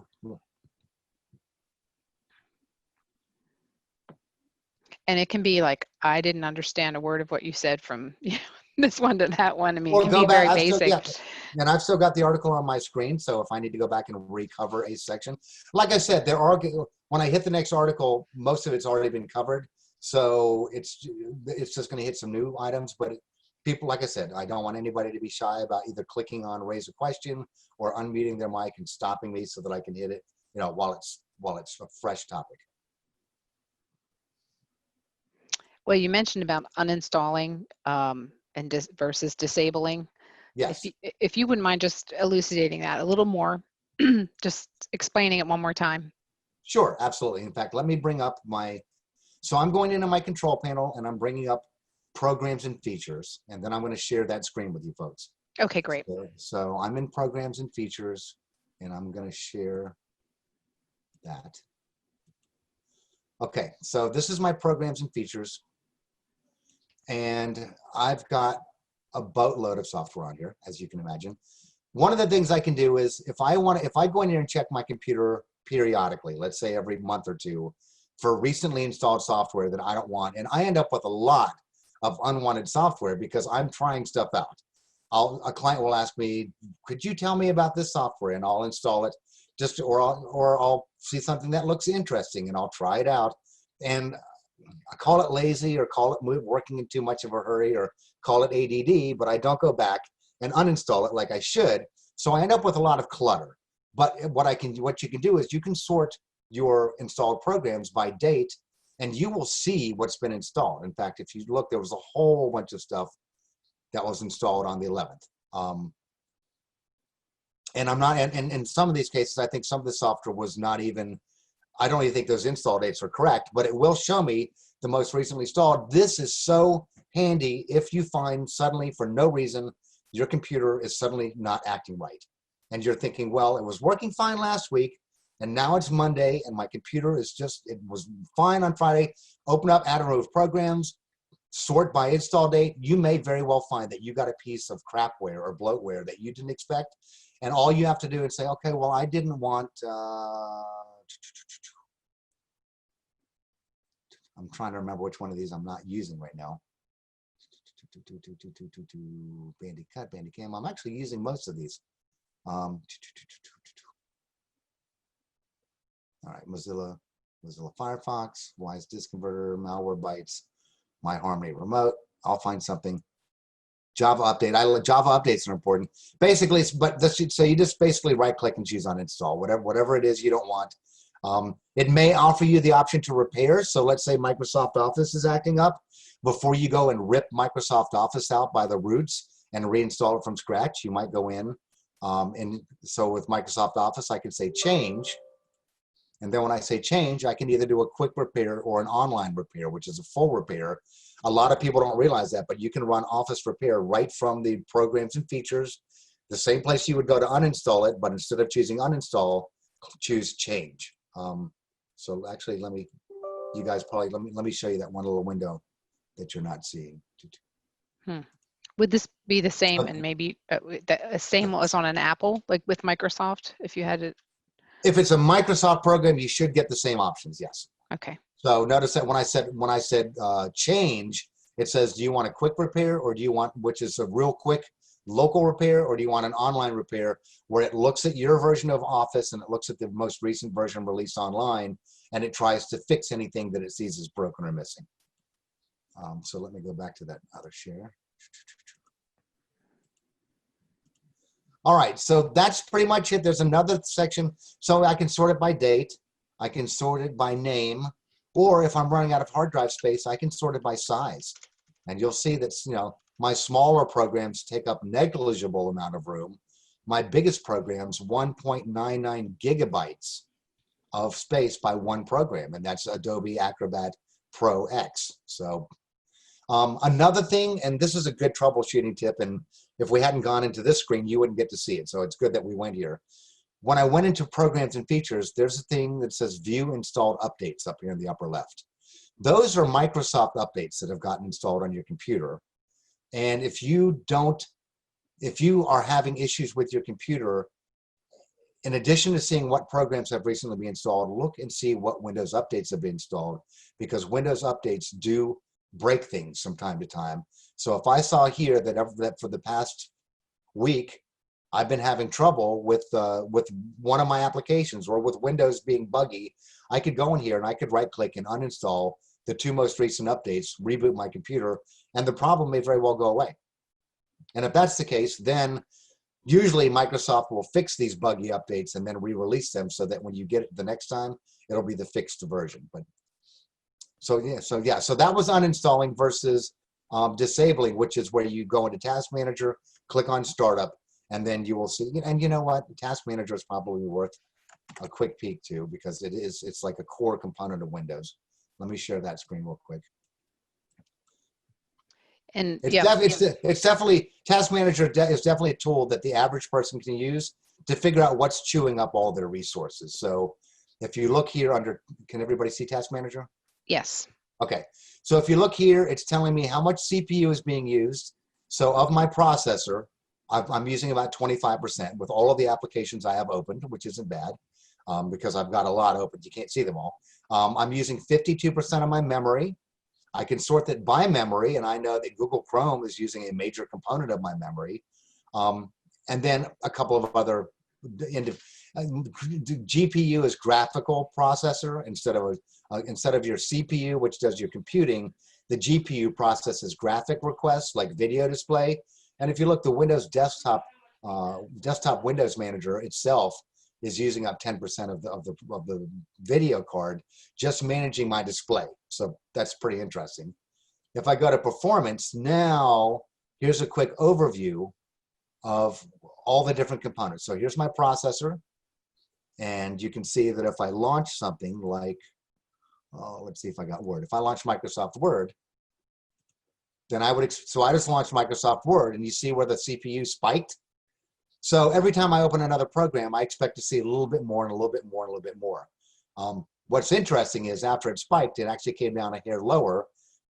And it can be like, I didn't understand a word of what you said from this one to that one. I mean, Well, it can be very basic. And I've still got the article on my screen, so if I need to go back and recover a section, like I said, when I hit the next article, most of it's already been covered, so it's just going to hit some new items. But people, like I said, I don't want anybody to be shy about either clicking on raise a question or unmuting their mic and stopping me so that I can hit it, while it's a fresh topic. Well, you mentioned about uninstalling and versus disabling. Yes. If you wouldn't mind just elucidating that a little more, just explaining it one more time. Sure, absolutely. In fact, let me bring up so I'm going into my control panel and I'm bringing up programs and features, and then I'm going to share that screen with you folks. Okay, great. So I'm in programs and features, and I'm going to share that. Okay, so this is my programs and features, and I've got a boatload of software on here, as you can imagine. One of the things I can do is if I go in here and check my computer periodically, let's say every month or two, for recently installed software that I don't want, and I end up with a lot of unwanted software because I'm trying stuff out. A client will ask me, could you tell me about this software? And I'll install it, or I'll see something that looks interesting and I'll try it out. And I call it lazy, or call it working in too much of a hurry, or call it ADD, but I don't go back and uninstall it like I should. So I end up with a lot of clutter. But what you can do is you can sort your installed programs by date, and you will see what's been installed. In fact, if you look, there was a whole bunch of stuff that was installed on the 11th. And I'm not, and in some of these cases, I think some of the software was not even, I don't even think those install dates are correct, but it will show me the most recently installed. This is so handy if you find suddenly, for no reason, your computer is suddenly not acting right. And you're thinking, well, it was working fine last week, and now it's Monday, and my computer is it was fine on Friday. Open up, add and remove programs, sort by install date. You may very well find that you got a piece of crapware or bloatware that you didn't expect. And all you have to do is say, okay, well, I didn't want, I'm trying to remember which one of these I'm not using right now. Bandicam. I'm actually using most of these. All right, Mozilla Firefox, Wise Disk Converter, Malwarebytes, MyHarmony Remote. I'll find something. Java update. Java updates are important. Basically, so you just basically right-click and choose uninstall. Whatever it is you don't want. It may offer you the option to repair. So let's say Microsoft Office is acting up. Before you go and rip Microsoft Office out by the roots and reinstall it from scratch, you might go in. And so with Microsoft Office, I could say change. And then when I say change, I can either do a quick repair or an online repair, which is a full repair. A lot of people don't realize that, but you can run Office repair right from the programs and features, the same place you would go to uninstall it, but instead of choosing uninstall, choose change. So actually, let me show you that one little window that you're not seeing. Would this be the same, and maybe the same was on an Apple, like with Microsoft, if you had it? If it's a Microsoft program, you should get the same options, yes. Okay. So notice that when I said change, it says, do you want a quick repair, or do you want, which is a real quick local repair, or do you want an online repair where it looks at your version of Office and it looks at the most recent version released online and it tries to fix anything that it sees as broken or missing. So let me go back to that other share. All right, so that's pretty much it. There's another section. So I can sort it by date. I can sort it by name. Or if I'm running out of hard drive space, I can sort it by size. And you'll see that, my smaller programs take up negligible amount of room. my biggest programs 1.99 gigabytes of space by one program, and that's Adobe Acrobat Pro X. So another thing, and this is a good troubleshooting tip, and if we hadn't gone into this screen, you wouldn't get to see it. So it's good that we went here. When I went into programs and features, there's a thing that says view installed updates up here in the upper left. Those are Microsoft updates that have gotten installed on your computer. And if you are having issues with your computer, in addition to seeing what programs have recently been installed, look and see what Windows updates have been installed, because Windows updates do break things from time to time. So if I saw here that for the past week, I've been having trouble with one of my applications or with Windows being buggy, I could go in here and I could right click and uninstall the two most recent updates, reboot my computer, and the problem may very well go away. And if that's the case, then usually Microsoft will fix these buggy updates and then re-release them so that when you get it the next time, it'll be the fixed version. But so that was uninstalling versus disabling, which is where you go into Task Manager, click on Startup, and then you will see. And you know what? Task Manager is probably worth a quick peek too, because it's like a core component of Windows. Let me share that screen real quick. And it's definitely, Task Manager is definitely a tool that the average person can use to figure out what's chewing up all their resources. So if you look here under, can everybody see Task Manager? yes. Okay, so if you look here, it's telling me how much CPU is being used. So of my processor, I'm using about 25% with all of the applications I have opened, which isn't bad because I've got a lot open. You can't see them all. I'm using 52% of my memory. I can sort that by memory, and I know that Google Chrome is using a major component of my memory. And then a couple of other, GPU is graphical processor instead of your CPU, which does your computing. The GPU processes graphic requests like video display. And if you look, the Windows desktop Windows Manager itself is using up 10% of the video card, just managing my display. So that's pretty interesting. If I go to performance, now here's a quick overview of all the different components. So here's my processor. And you can see that if I launch something like, let's see if I got Word. If I launch Microsoft Word, then so I just launched Microsoft Word, and you see where the CPU spiked. So every time I open another program, I expect to see a little bit more and a little bit more and a little bit more. What's interesting is after it spiked, it actually came down a hair lower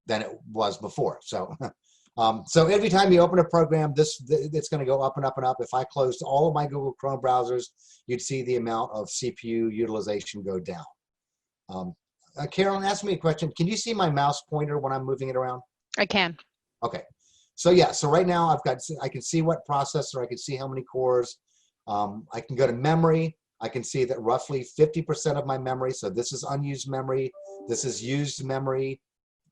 than it was before. So, so every time you open a program, it's going to go up and up and up. If I closed all of my Google Chrome browsers, you'd see the amount of CPU utilization go down. Carolyn, ask me a question. Can you see my mouse pointer when I'm moving it around? I can. Okay. So yeah, so right now I can see what processor, I can see how many cores. I can go to memory. I can see that roughly 50% of my memory, so this is unused memory, this is used memory.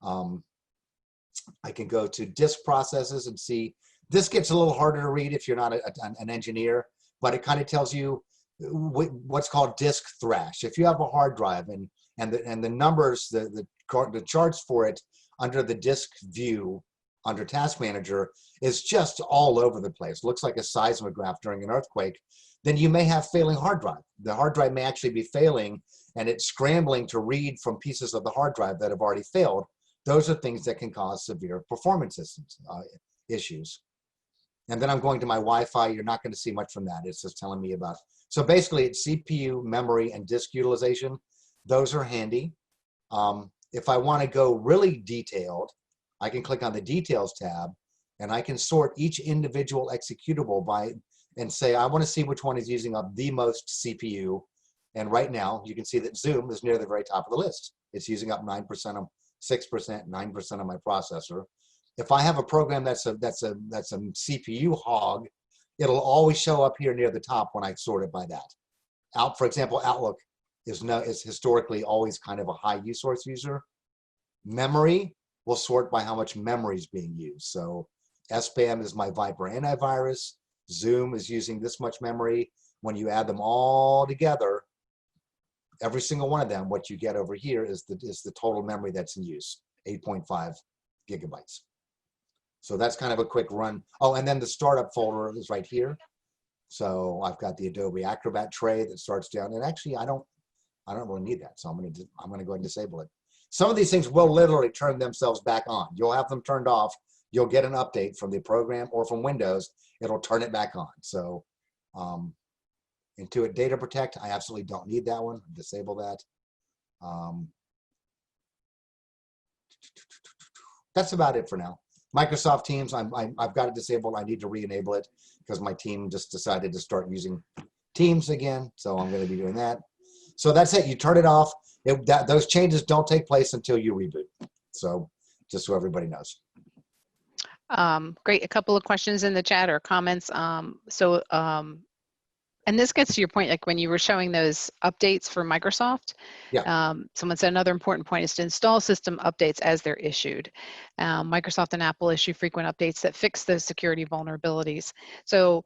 I can go to disk processes and see, this gets a little harder to read if you're not an engineer, but it kind of tells you what's called disk thrash. If you have a hard drive and the numbers, the charts for it under the disk view, under Task Manager, is just all over the place. Looks like a seismograph during an earthquake. Then you may have failing hard drive. The hard drive may actually be failing and it's scrambling to read from pieces of the hard drive that have already failed. Those are things that can cause severe performance issues. And then I'm going to my Wi-Fi. You're not going to see much from that. It's just telling me about, so basically it's CPU, memory, and disk utilization. Those are handy. If I want to go really detailed, I can click on the Details tab, and I can sort each individual executable by, and say, I want to see which one is using up the most CPU. And right now, you can see that Zoom is near the very top of the list. It's using up 9%, 6%, 9% of my processor. If I have a program that's a CPU hog, it'll always show up here near the top when I sort it by that. For example, Outlook is historically always kind of a high resource user. Memory will sort by how much memory is being used. So SPAM is my Viper antivirus. Zoom is using this much memory. When you add them all together, every single one of them, what you get over here is the total memory that's in use, 8.5 gigabytes. So that's kind of a quick run. Oh, and then the startup folder is right here. So I've got the Adobe Acrobat tray that starts down, and actually I don't really need that. So I'm going to go ahead and disable it. Some of these things will literally turn themselves back on. You'll have them turned off. You'll get an update from the program or from Windows. It'll turn it back on. So Intuit Data Protect, I absolutely don't need that one. Disable that. That's about it for now. Microsoft Teams, I've got it disabled. I need to re-enable it because my team just decided to start using Teams again. So I'm going to be doing that. So that's it. You turn it off. Those changes don't take place until you reboot. So just so everybody knows. Great. A couple of questions in the chat or comments. And this gets to your point, like when you were showing those updates for Microsoft, Yeah. Someone said another important point is to install system updates as they're issued. Microsoft and Apple issue frequent updates that fix those security vulnerabilities. So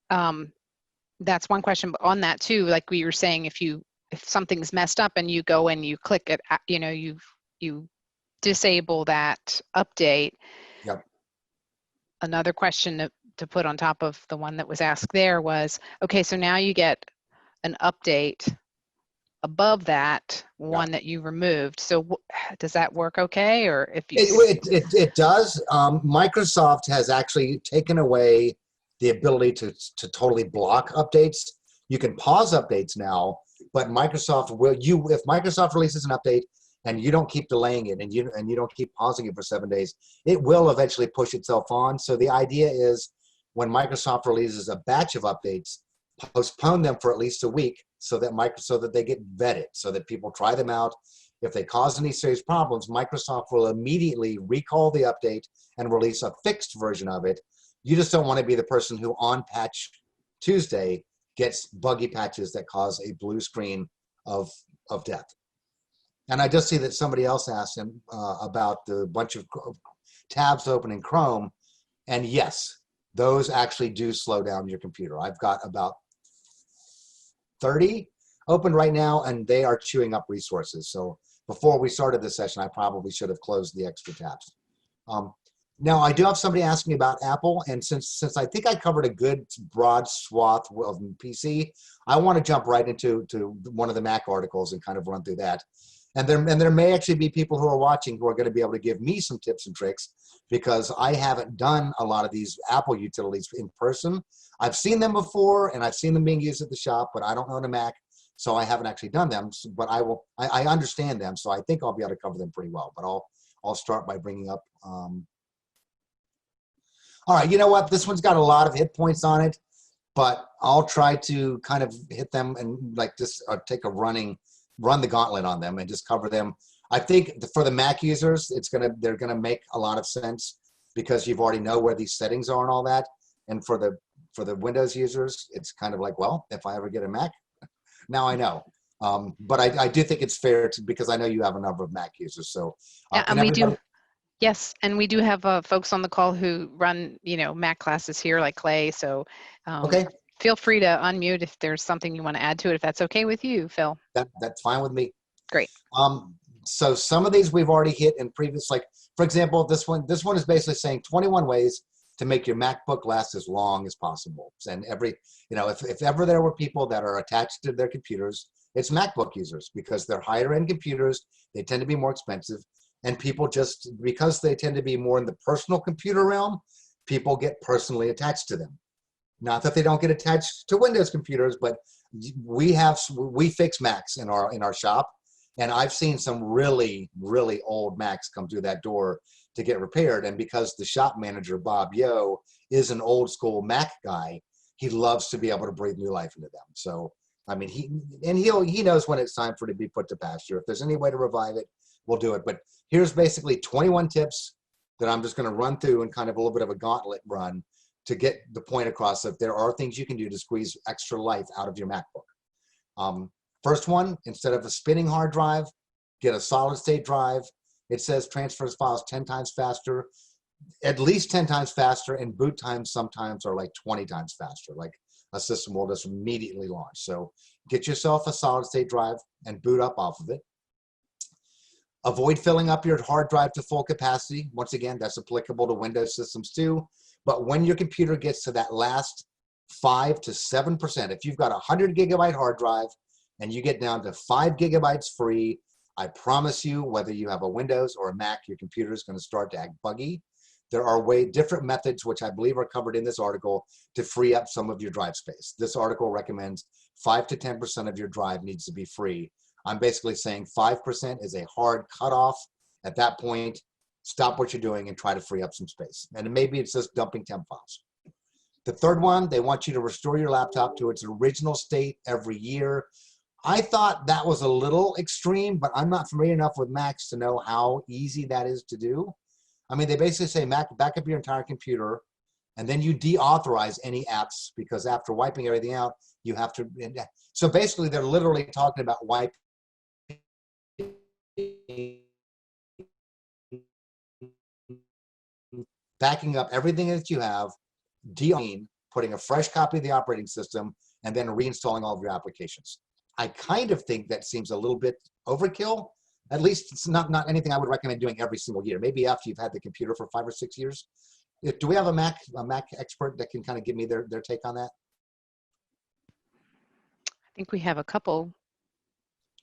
that's one question. But on that too, like we were saying, if something's messed up and you go and you click it, you disable that update. Yep. Another question to put on top of the one that was asked there was, okay, so now you get an update above that one that you removed. So does that work okay? Or if you... It does. Microsoft has actually taken away the ability to totally block updates. You can pause updates now, but Microsoft will, if Microsoft releases an update and you don't keep delaying it and you don't keep pausing it for 7 days, it will eventually push itself on. So the idea is when Microsoft releases a batch of updates, postpone them for at least a week so that they get vetted, so that people try them out. If they cause any serious problems, Microsoft will immediately recall the update and release a fixed version of it. You just don't want to be the person who on Patch Tuesday gets buggy patches that cause a blue screen of death. And I just see that somebody else asked him about the bunch of tabs open in Chrome. And yes, those actually do slow down your computer. I've got about 30 open right now, and they are chewing up resources. So before we started this session, I probably should have closed the extra tabs. Now, I do have somebody asking about Apple, and since I think I covered a good broad swath of PC, I want to jump right into one of the Mac articles and kind of run through that. And there may actually be people who are watching who are going to be able to give me some tips and tricks, because I haven't done a lot of these Apple utilities in person. I've seen them before, and I've seen them being used at the shop, but I don't own a Mac, so I haven't actually done them. But I understand them, so I think I'll be able to cover them pretty well. But I'll start by bringing up. All right, you know what? This one's got a lot of hit points on it, but I'll try to kind of hit them and like just take a run the gauntlet on them and just cover them. I think for the Mac users, they're gonna make a lot of sense because you've already know where these settings are and all that. And for the Windows users, it's kind of like, well, if I ever get a Mac, now I know. But I do think it's fair because I know you have a number of Mac users. So yeah, and we do. Yes, and we do have folks on the call who run, Mac classes here, like Clay. So okay. Feel free to unmute if there's something you want to add to it, if that's okay with you, Phil. That's fine with me. Great. So some of these we've already hit in previous, like for example, this one is basically saying 21 ways to make your MacBook last as long as possible. And if ever there were people that are attached to their computers, it's MacBook users, because they're higher end computers. They tend to be more expensive. And people just, because they tend to be more in the personal computer realm, people get personally attached to them. Not that they don't get attached to Windows computers, but we fix Macs in our shop. And I've seen some really, really old Macs come through that door to get repaired. And because the shop manager, Bob Yo, is an old school Mac guy, he loves to be able to breathe new life into them. So, I mean, he knows when it's time for it to be put to pasture. If there's any way to revive it, we'll do it. But here's basically 21 tips that I'm just going to run through and kind of a little bit of a gauntlet run to get the point across that there are things you can do to squeeze extra life out of your MacBook. First one, instead of a spinning hard drive, get a solid state drive. It says transfers files 10 times faster, at least 10 times faster, and boot times sometimes are like 20 times faster. Like a system will just immediately launch. So get yourself a solid state drive and boot up off of it. Avoid filling up your hard drive to full capacity. Once again, that's applicable to Windows systems too. But when your computer gets to that last 5 to 7%. If you've got a 100 gigabyte hard drive and you get down to 5 gigabytes free, I promise you, whether you have a Windows or a Mac, your computer is going to start to act buggy. There are different methods, which I believe are covered in this article, to free up some of your drive space. This article recommends 5 to 10% of your drive needs to be free. I'm basically saying 5% is a hard cutoff. At that point, stop what you're doing and try to free up some space. And maybe it's just dumping temp files. The third one, they want you to restore your laptop to its original state every year. I thought that was a little extreme, but I'm not familiar enough with Macs to know how easy that is to do. I mean, they basically say, Mac, back up your entire computer, and then you deauthorize any apps, because after wiping everything out, you have to. So basically, they're literally talking about wiping, backing up everything that you have, putting a fresh copy of the operating system, and then reinstalling all of your applications. I kind of think that seems a little bit overkill. At least it's not anything I would recommend doing every single year. Maybe after you've had the computer for 5 or 6 years. Do we have a Mac expert that can kind of give me their take on that? I think we have a couple.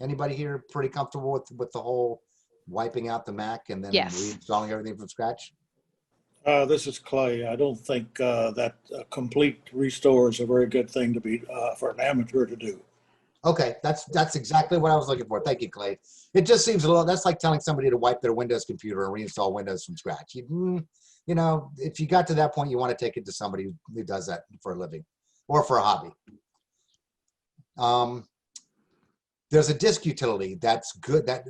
Anybody here pretty comfortable with the whole wiping out the Mac and then Yes. reinstalling everything from scratch? This is Clay. I don't think that complete restore is a very good thing to be for an amateur to do. Okay, that's exactly what I was looking for. Thank you, Clay. It just seems a little, that's like telling somebody to wipe their Windows computer and reinstall Windows from scratch. You know, if you got to that point, you want to take it to somebody who does that for a living or for a hobby. There's a disk utility that's good. That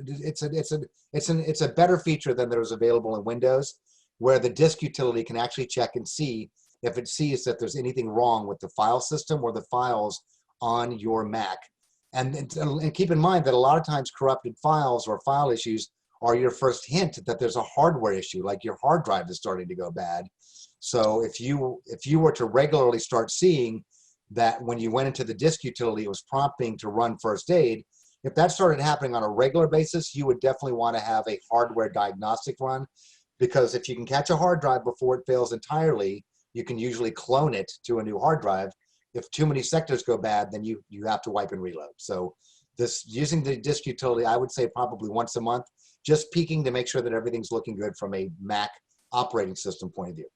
it's a better feature than there's available in Windows, where the disk utility can actually check and see if it sees that there's anything wrong with the file system or the files on your Mac. And keep in mind that a lot of times corrupted files or file issues are your first hint that there's a hardware issue, like your hard drive is starting to go bad. So if you were to regularly start seeing that when you went into the disk utility, it was prompting to run first aid, if that started happening on a regular basis, you would definitely want to have a hardware diagnostic run, because if you can catch a hard drive before it fails entirely, you can usually clone it to a new hard drive. If too many sectors go bad, then you have to wipe and reload. So using the disk utility, I would say probably once a month, just peeking to make sure that everything's looking good from a Mac operating system point of view.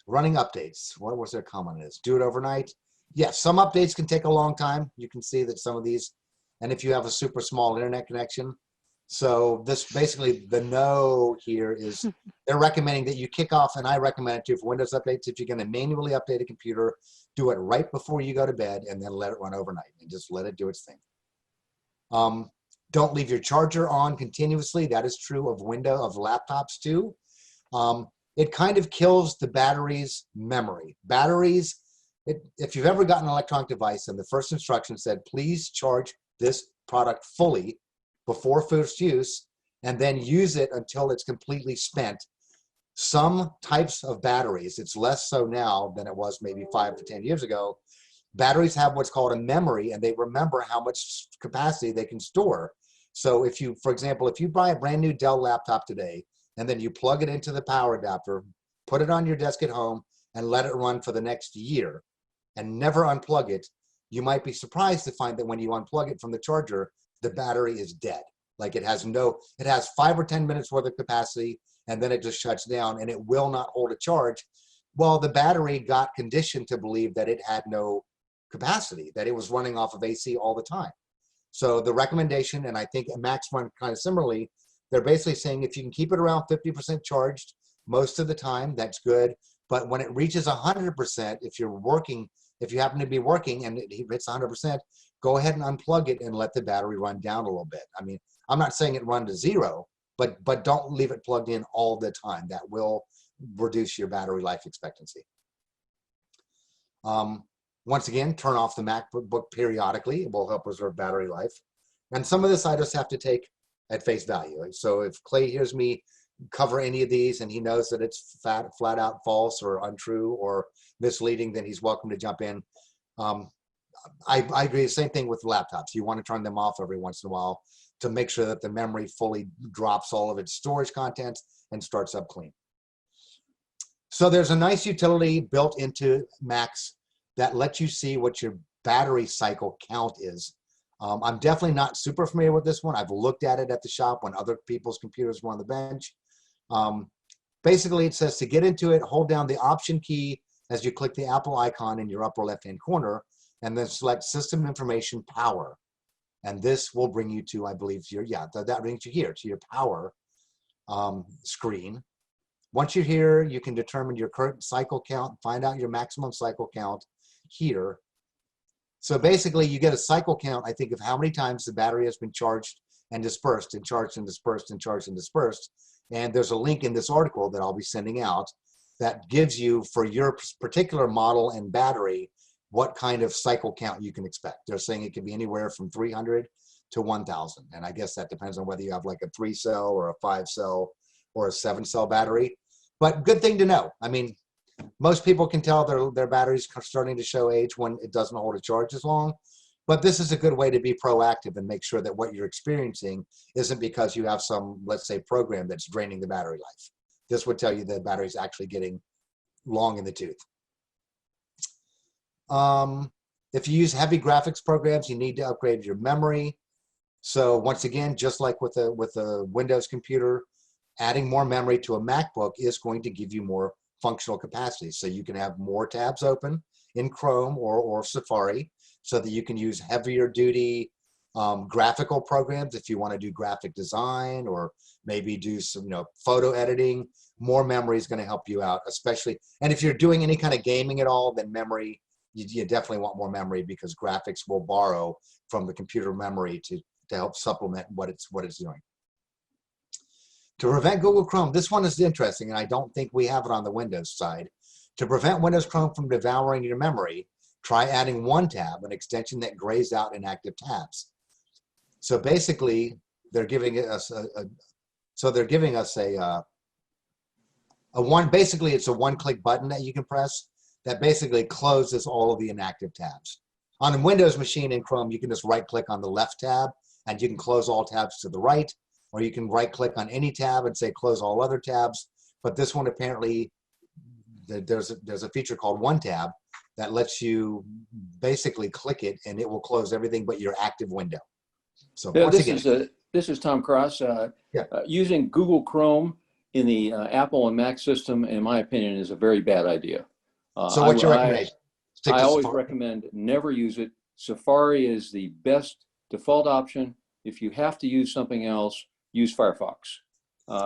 Running updates. What was their comment on this? Do it overnight. Yes, some updates can take a long time. You can see that some of these, and if you have a super small internet connection. So this basically, the no here is they're recommending that you kick off, and I recommend it too for Windows updates. If you're going to manually update a computer, do it right before you go to bed and then let it run overnight and just let it do its thing. Don't leave your charger on continuously. That is true of laptops too. It kind of kills the battery's memory. Batteries, if you've ever gotten an electronic device and the first instruction said, please charge this product fully before first use, and then use it until it's completely spent. Some types of batteries, it's less so now than it was maybe 5 to 10 years ago, batteries have what's called a memory, and they remember how much capacity they can store. So if you, for example, if you buy a brand new Dell laptop today, and then you plug it into the power adapter, put it on your desk at home, and let it run for the next year, and never unplug it, you might be surprised to find that when you unplug it from the charger, the battery is dead. Like it has 5 or 10 minutes worth of capacity, and then it just shuts down and it will not hold a charge. Well, the battery got conditioned to believe that it had no capacity, that it was running off of AC all the time. So the recommendation, and I think Macs run kind of similarly, they're basically saying if you can keep it around 50% charged most of the time, that's good. But when it reaches 100%, if you happen to be working and it hits 100%, go ahead and unplug it and let the battery run down a little bit. I mean, I'm not saying it run to zero, but don't leave it plugged in all the time. That will reduce your battery life expectancy. Once again, turn off the MacBook periodically. It will help preserve battery life. And some of this I just have to take at face value. So if Clay hears me cover any of these and he knows that it's flat out false or untrue or misleading, then he's welcome to jump in. I agree, the same thing with laptops. You want to turn them off every once in a while to make sure that the memory fully drops all of its storage contents and starts up clean. So there's a nice utility built into Macs that lets you see what your battery cycle count is. I'm definitely not super familiar with this one. I've looked at it at the shop when other people's computers were on the bench. Basically, it says to get into it, hold down the Option key as you click the Apple icon in your upper left-hand corner, and then select System Information Power. And this will bring you to, I believe, that brings you here to your power screen. Once you're here, you can determine your current cycle count, find out your maximum cycle count here. So basically, you get a cycle count, I think, of how many times the battery has been charged and dispersed and charged and dispersed and charged and dispersed. And there's a link in this article that I'll be sending out that gives you, for your particular model and battery, what kind of cycle count you can expect. They're saying it can be anywhere from 300 to 1,000. And I guess that depends on whether you have like a 3-cell or a 5-cell or a 7-cell battery. But good thing to know. I mean, most people can tell their batteries are starting to show age when it doesn't hold a charge as long. But this is a good way to be proactive and make sure that what you're experiencing isn't because you have some, let's say, program that's draining the battery life. This would tell you the battery's actually getting long in the tooth. If you use heavy graphics programs, you need to upgrade your memory. So once again, just like with a Windows computer, adding more memory to a MacBook is going to give you more functional capacity. So you can have more tabs open in Chrome or Safari so that you can use heavier duty graphical programs if you want to do graphic design or maybe do some photo editing. More memory is going to help you out, especially. And if you're doing any kind of gaming at all, then memory, you definitely want more memory because graphics will borrow from the computer memory to help supplement what it's doing. To prevent Google Chrome, this one is interesting, and I don't think we have it on the Windows side. To prevent Windows Chrome from devouring your memory, try adding one tab, an extension that grays out inactive tabs. So basically, they're giving us basically it's a one-click button that you can press that basically closes all of the inactive tabs. On a Windows machine in Chrome, you can just right-click on the left tab, and you can close all tabs to the right, or you can right-click on any tab and say close all other tabs. But this one apparently, there's a feature called One Tab that lets you basically click it, and it will close everything but your active window. So Yeah, once again, this is Tom Cross. Yeah. Using Google Chrome in the Apple and Mac system, in my opinion, is a very bad idea. So what's your recommendation? I always recommend never use it. Safari is the best default option. If you have to use something else, use Firefox.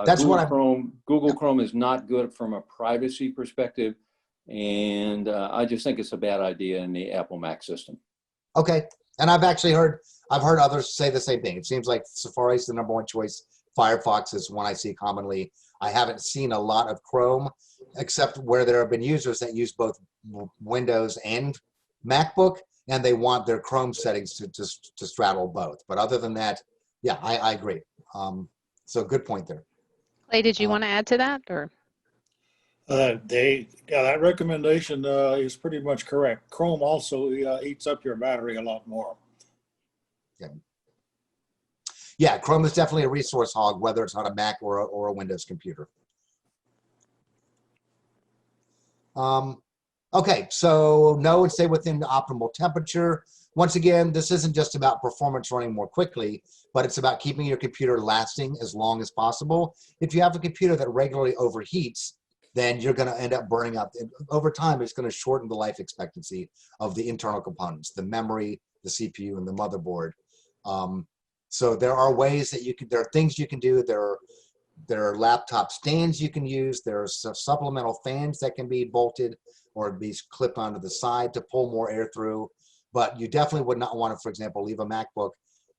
That's Google Chrome is not good from a privacy perspective, and I just think it's a bad idea in the Apple Mac system. Okay, and I've heard others say the same thing. It seems like Safari is the #1 choice. Firefox is one I see commonly. I haven't seen a lot of Chrome, except where there have been users that use both Windows and MacBook, and they want their Chrome settings to straddle both. But other than that, yeah, I agree. So good point there. Clay, did you want to add to that, or? That recommendation is pretty much correct. Chrome also eats up your battery a lot more. Yeah, Chrome is definitely a resource hog, whether it's on a Mac or a Windows computer. Okay, so know and stay within the optimal temperature. Once again, this isn't just about performance running more quickly, but it's about keeping your computer lasting as long as possible. If you have a computer that regularly overheats, then you're going to end up burning up. Over time, it's going to shorten the life expectancy of the internal components, the memory, the CPU, and the motherboard. So there are ways that there are things you can do. There are laptop stands you can use. There are supplemental fans that can be bolted or be clipped onto the side to pull more air through. But you definitely would not want to, for example, leave a MacBook.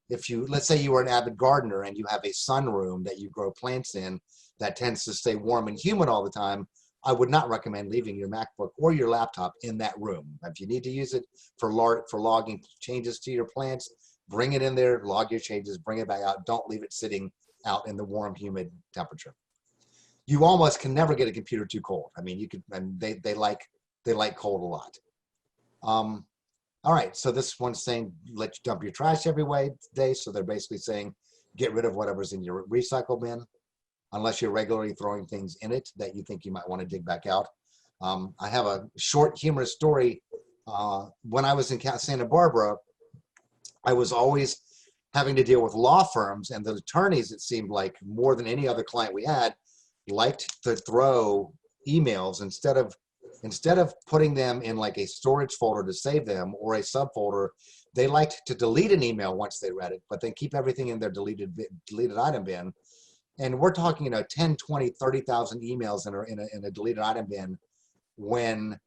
Let's say you were an avid gardener and you have a sunroom that you grow plants in that tends to stay warm and humid all the time, I would not recommend leaving your MacBook or your laptop in that room. If you need to use it for logging changes to your plants, bring it in there, log your changes, bring it back out. Don't leave it sitting out in the warm, humid temperature. You almost can never get a computer too cold. I mean, you could, and they like cold a lot. All right, so this one's saying let you dump your trash every day. So they're basically saying get rid of whatever's in your recycle bin, unless you're regularly throwing things in it that you think you might want to dig back out. I have a short humorous story. When I was in Santa Barbara, I was always having to deal with law firms, and the attorneys, it seemed like more than any other client we had, liked to throw emails instead of putting them in like a storage folder to save them or a subfolder. They liked to delete an email once they read it, but then keep everything in their deleted item bin. And we're talking, 10, 20, 30,000 emails in a deleted item bin when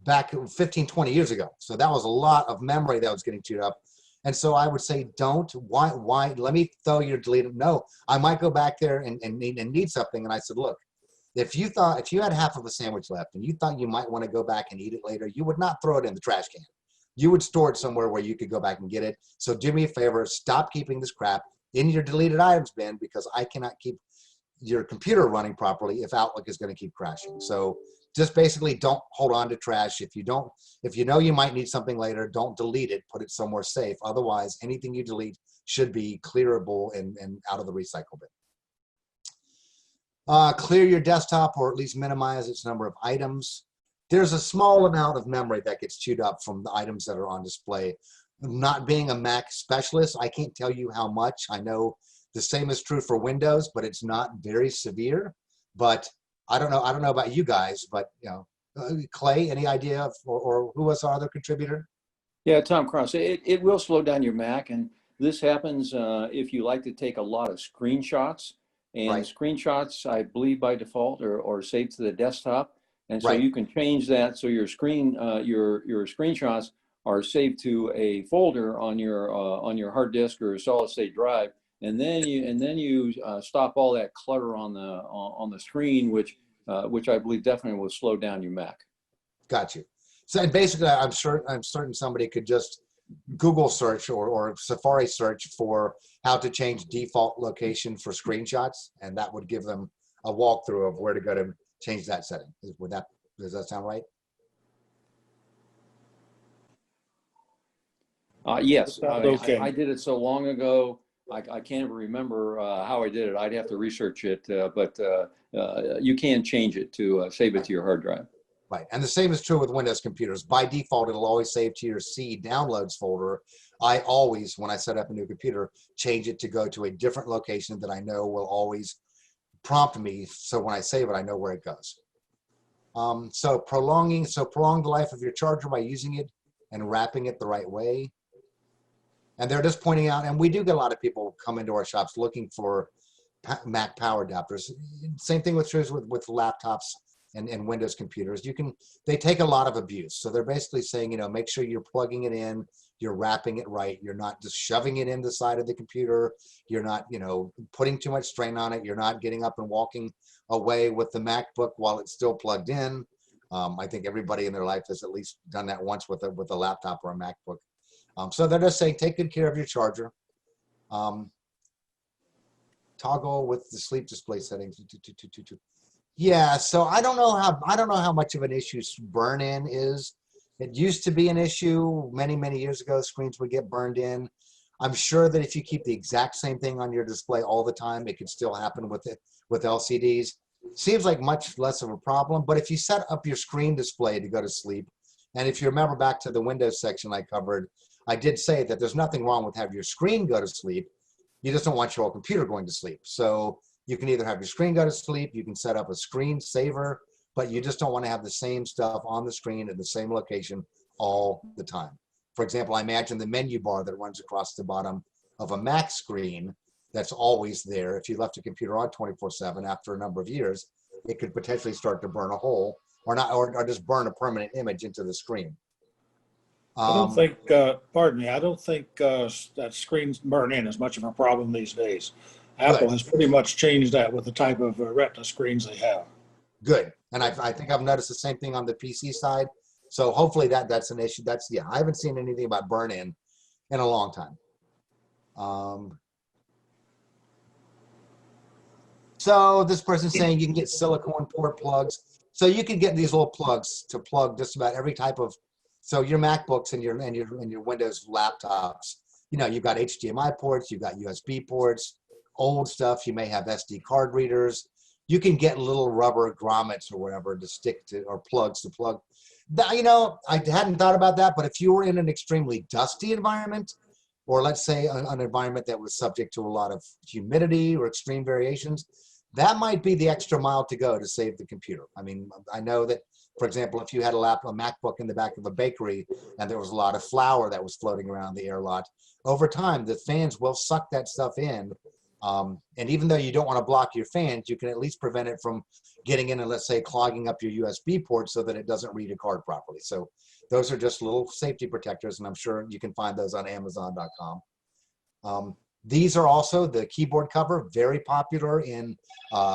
back 15, 20 years ago. So that was a lot of memory that was getting chewed up. And so I would say, why, let me throw your deleted. No, I might go back there and need something. And I said, look, if you had half of a sandwich left and you thought you might want to go back and eat it later, you would not throw it in the trash can. You would store it somewhere where you could go back and get it. So do me a favor, stop keeping this crap in your deleted items bin, because I cannot keep your computer running properly if Outlook is going to keep crashing. So just basically don't hold on to trash. If you know you might need something later, don't delete it, put it somewhere safe. Otherwise, anything you delete should be clearable and out of the recycle bin. Clear your desktop, or at least minimize its number of items. There's a small amount of memory that gets chewed up from the items that are on display. Not being a Mac specialist, I can't tell you how much. I know the same is true for Windows, but it's not very severe. But I don't know about you guys, but Clay, any idea or who was our other contributor? Yeah, Tom Cross. It will slow down your Mac, and this happens if you like to take a lot of screenshots. And Right. Screenshots, I believe by default, are saved to the desktop, and so Right. you can change that so your screenshots are saved to a folder on your hard disk or solid state drive, and then you stop all that clutter on the screen, which I believe definitely will slow down your Mac. Got you. So and basically, I'm certain somebody could just Google search or Safari search for how to change default location for screenshots, and that would give them a walkthrough of where to go to change that setting. Does that sound right? Yes, Sounds okay. I did it so long ago, I can't remember how I did it. I'd have to research it, but you can change it to save it to your hard drive. Right, and the same is true with Windows computers. By default, it'll always save to your C downloads folder. I always, when I set up a new computer, change it to go to a different location that I know will always prompt me. So when I save it, I know where it goes. So prolong the life of your charger by using it and wrapping it the right way. And they're just pointing out, and we do get a lot of people come into our shops looking for Mac power adapters. Same thing with laptops and Windows computers. They take a lot of abuse. So they're basically saying, make sure you're plugging it in, you're wrapping it right, you're not just shoving it in the side of the computer, you're not, putting too much strain on it, you're not getting up and walking away with the MacBook while it's still plugged in. I think everybody in their life has at least done that once with a laptop or a MacBook. So they're just saying, take good care of your charger. Toggle with the sleep display settings. Yeah, so I don't know how much of an issue burn-in is. It used to be an issue many, many years ago. Screens would get burned in. I'm sure that if you keep the exact same thing on your display all the time, it could still happen with LCDs. Seems like much less of a problem, but if you set up your screen display to go to sleep, and if you remember back to the Windows section I covered, I did say that there's nothing wrong with having your screen go to sleep. You just don't want your whole computer going to sleep. So you can either have your screen go to sleep, you can set up a screen saver, but you just don't want to have the same stuff on the screen at the same location all the time. For example, I imagine the menu bar that runs across the bottom of a Mac screen that's always there. If you left your computer on 24/7 after a number of years, it could potentially start to burn a hole or just burn a permanent image into the screen. I don't think, pardon me, I don't think that screens burn in as much of a problem these days. Apple has pretty much changed that with the type of Retina screens they have. Good, and I think I've noticed the same thing on the PC side. So hopefully that's an issue. I haven't seen anything about burn-in in a long time. So this person's saying you can get silicone port plugs. So you can get these little plugs to plug just about every type of. So your MacBooks and your Windows laptops, you've got HDMI ports, you've got USB ports, old stuff. You may have SD card readers. you can get little rubber grommets or whatever to stick to, or plugs to plug. That, you know, I hadn't thought about that, but if you were in an extremely dusty environment, or let's say an environment that was subject to a lot of humidity or extreme variations, that might be the extra mile to go to save the computer. I mean, I know that, for example, if you had a MacBook in the back of a bakery and there was a lot of flour that was floating around the air lot, over time, the fans will suck that stuff in. And even though you don't want to block your fans, you can at least prevent it from getting in and, let's say, clogging up your USB port so that it doesn't read a card properly. So those are just little safety protectors, and I'm sure you can find those on Amazon.com. These are also the keyboard cover, very popular in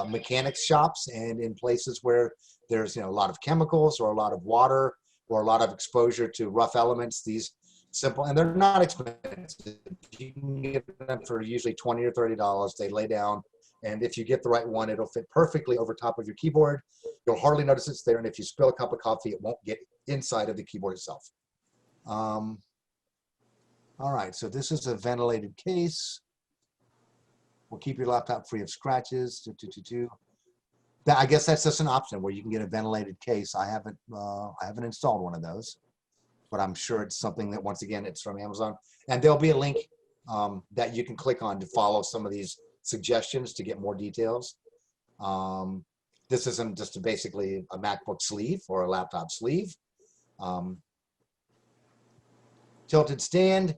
mechanics shops and in places where there's, you know, a lot of chemicals or a lot of water or a lot of exposure to rough elements. These simple, and they're not expensive. You can get them for usually $20 or $30. They lay down, and if you get the right one, it'll fit perfectly over top of your keyboard. You'll hardly notice it's there, and if you spill a cup of coffee, it won't get inside of the keyboard itself. All right, so this is a ventilated case. Will keep your laptop free of scratches. I guess that's just an option where you can get a ventilated case. I haven't installed one of those, but I'm sure it's something that, once again, it's from Amazon. And there'll be a link that you can click on to follow some of these suggestions to get more details. This isn't just basically a MacBook sleeve or a laptop sleeve. Tilted stand.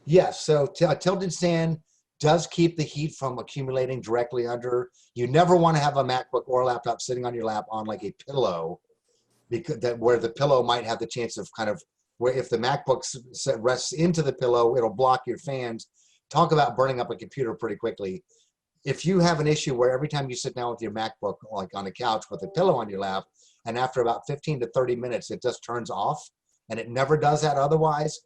Yes, so a tilted stand does keep the heat from accumulating directly under. You never want to have a MacBook or a laptop sitting on your lap on like a pillow, because where the pillow might have the chance of kind of, where if the MacBook rests into the pillow, it'll block your fans. Talk about burning up a computer pretty quickly. If you have an issue where every time you sit down with your MacBook, like on a couch with a pillow on your lap, and after about 15 to 30 minutes, it just turns off, and it never does that otherwise,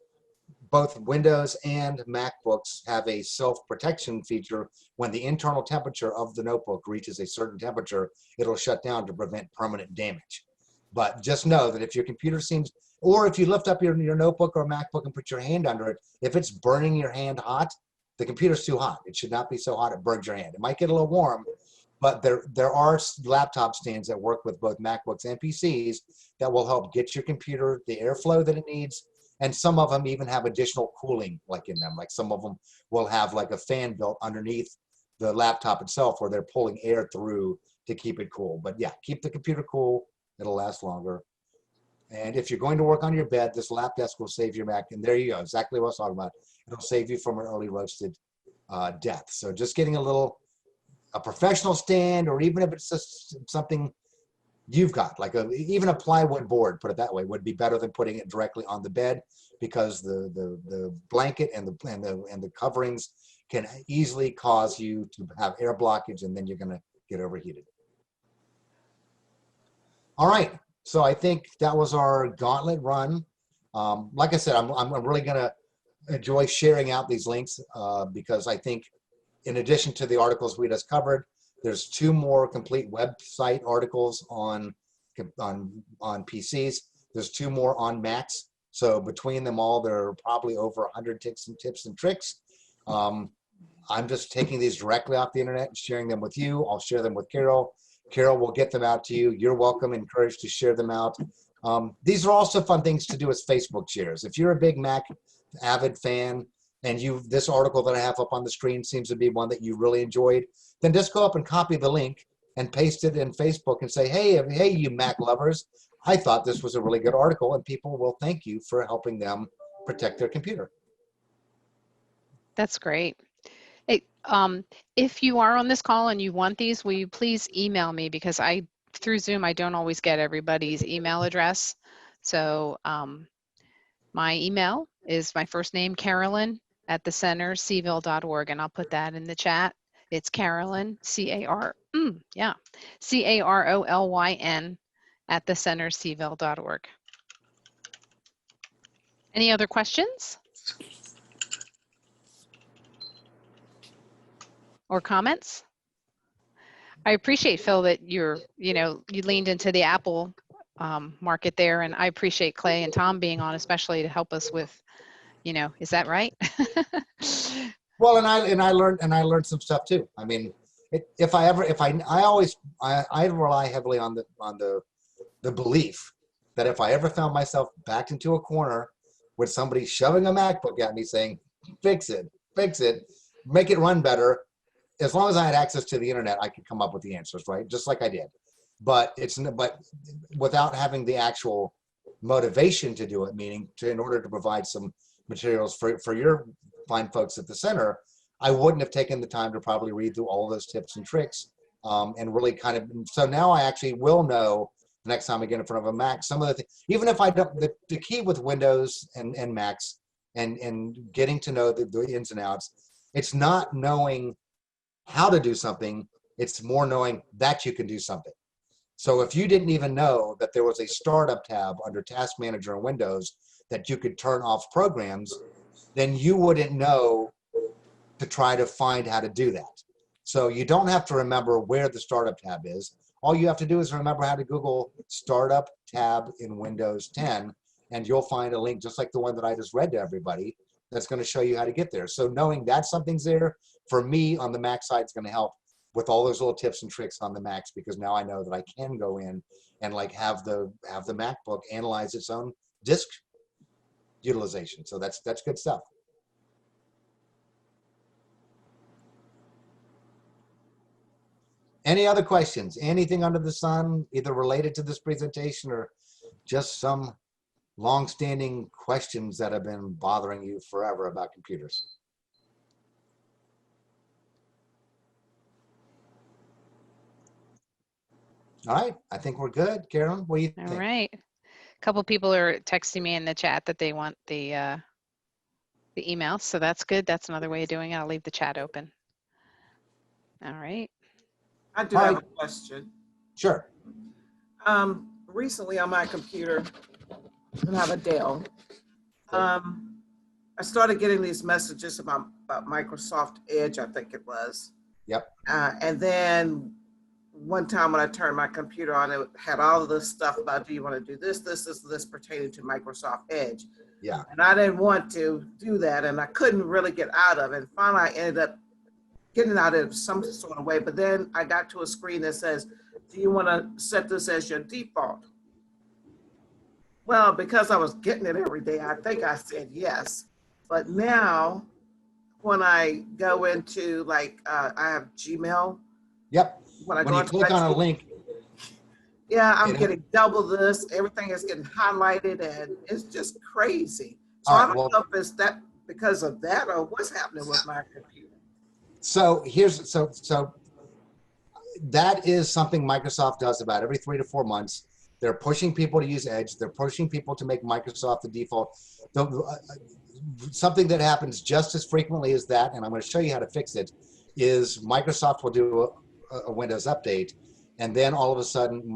both Windows and MacBooks have a self-protection feature. When the internal temperature of the notebook reaches a certain temperature, it'll shut down to prevent permanent damage. But just know that if your computer seems, or if you lift up your notebook or MacBook and put your hand under it, if it's burning your hand hot, the computer's too hot. It should not be so hot it burns your hand. It might get a little warm, but there are laptop stands that work with both MacBooks and PCs that will help get your computer the airflow that it needs. And some of them even have additional cooling like in them. Like some of them will have like a fan built underneath the laptop itself where they're pulling air through to keep it cool. But yeah, keep the computer cool. It'll last longer. And if you're going to work on your bed, this lap desk will save your Mac. And there you go, exactly what I was talking about. It'll save you from an early roasted death. So just getting a professional stand, or even if it's just something you've got, like even a plywood board, put it that way, would be better than putting it directly on the bed, because the blanket and the coverings can easily cause you to have air blockage, and then you're going to get overheated. All right, so I think that was our gauntlet run. Like I said, I'm really going to enjoy sharing out these links because I think, in addition to the articles we just covered, there's 2 more complete website articles on PCs. There's 2 more on Macs. So between them all, there are probably over 100 tips and tricks. I'm just taking these directly off the internet and sharing them with you. I'll share them with Carol. Carol will get them out to you. You're welcome, encouraged to share them out. These are also fun things to do as Facebook shares. If you're a big Mac avid fan, and this article that I have up on the screen seems to be one that you really enjoyed, then just go up and copy the link and paste it in Facebook and say, hey, you Mac lovers, I thought this was a really good article, and people will thank you for helping them protect their computer. That's great. Hey, if you are on this call and you want these, will you please email me, because through Zoom, I don't always get everybody's email address. So my email is my first name, Carolyn, at thecentercville.org, and I'll put that in the chat. It's Carolyn, C-A-R-O-L-Y-N, at thecentercville.org. Any other questions or comments? I appreciate, Phil, that you leaned into the Apple market there, and I appreciate Clay and Tom being on, especially to help us with, is that right? Well, and I learned some stuff too. I mean, if I rely heavily on the belief that if I ever found myself backed into a corner with somebody shoving a MacBook at me saying, fix it, make it run better, as long as I had access to the internet, I could come up with the answers, right? Just like I did. But without having the actual motivation to do it, meaning in order to provide some materials for your fine folks at the center, I wouldn't have taken the time to probably read through all those tips and tricks and really kind of. So now I actually will know the next time I get in front of a Mac. Some of the things, even if I don't, the key with Windows and Macs and getting to know the ins and outs, it's not knowing how to do something, it's more knowing that you can do something. So if you didn't even know that there was a startup tab under Task Manager in Windows that you could turn off programs, then you wouldn't know to try to find how to do that. So you don't have to remember where the startup tab is. All you have to do is remember how to Google startup tab in Windows 10, and you'll find a link just like the one that I just read to everybody that's going to show you how to get there. So knowing that something's there, for me on the Mac side, is going to help with all those little tips and tricks on the Macs, because now I know that I can go in and like have the MacBook analyze its own disk utilization. So that's good stuff. Any other questions? Anything under the sun, either related to this presentation or just some long-standing questions that have been bothering you forever about computers? All right, I think we're good. Carolyn, what do you think? All right. A couple people are texting me in the chat that they want the email, so that's good. That's another way of doing it. I'll leave the chat open. All right. I do have a question. Sure. Recently on my computer, I have a Dell. I started getting these messages about Microsoft Edge, I think it was. Yep. And then one time when I turned my computer on, it had all of this stuff about, do you want to do this pertaining to Microsoft Edge? Yeah. And I didn't want to do that, and I couldn't really get out of it. And finally, I ended up getting out of some sort of way. But then I got to a screen that says, do you want to set this as your default? Well, because I was getting it every day, I think I said yes. But now, when I go into, like, I have Gmail. Yep. When you click on a link. Yeah, I'm getting double this. Everything is getting highlighted, and it's just crazy. So I don't know if it's that because of that or what's happening with my computer. So that is something Microsoft does about every 3 to 4 months. They're pushing people to use Edge. They're pushing people to make Microsoft the default. Something that happens just as frequently as that, and I'm going to show you how to fix it, is Microsoft will do a Windows update, and then all of a sudden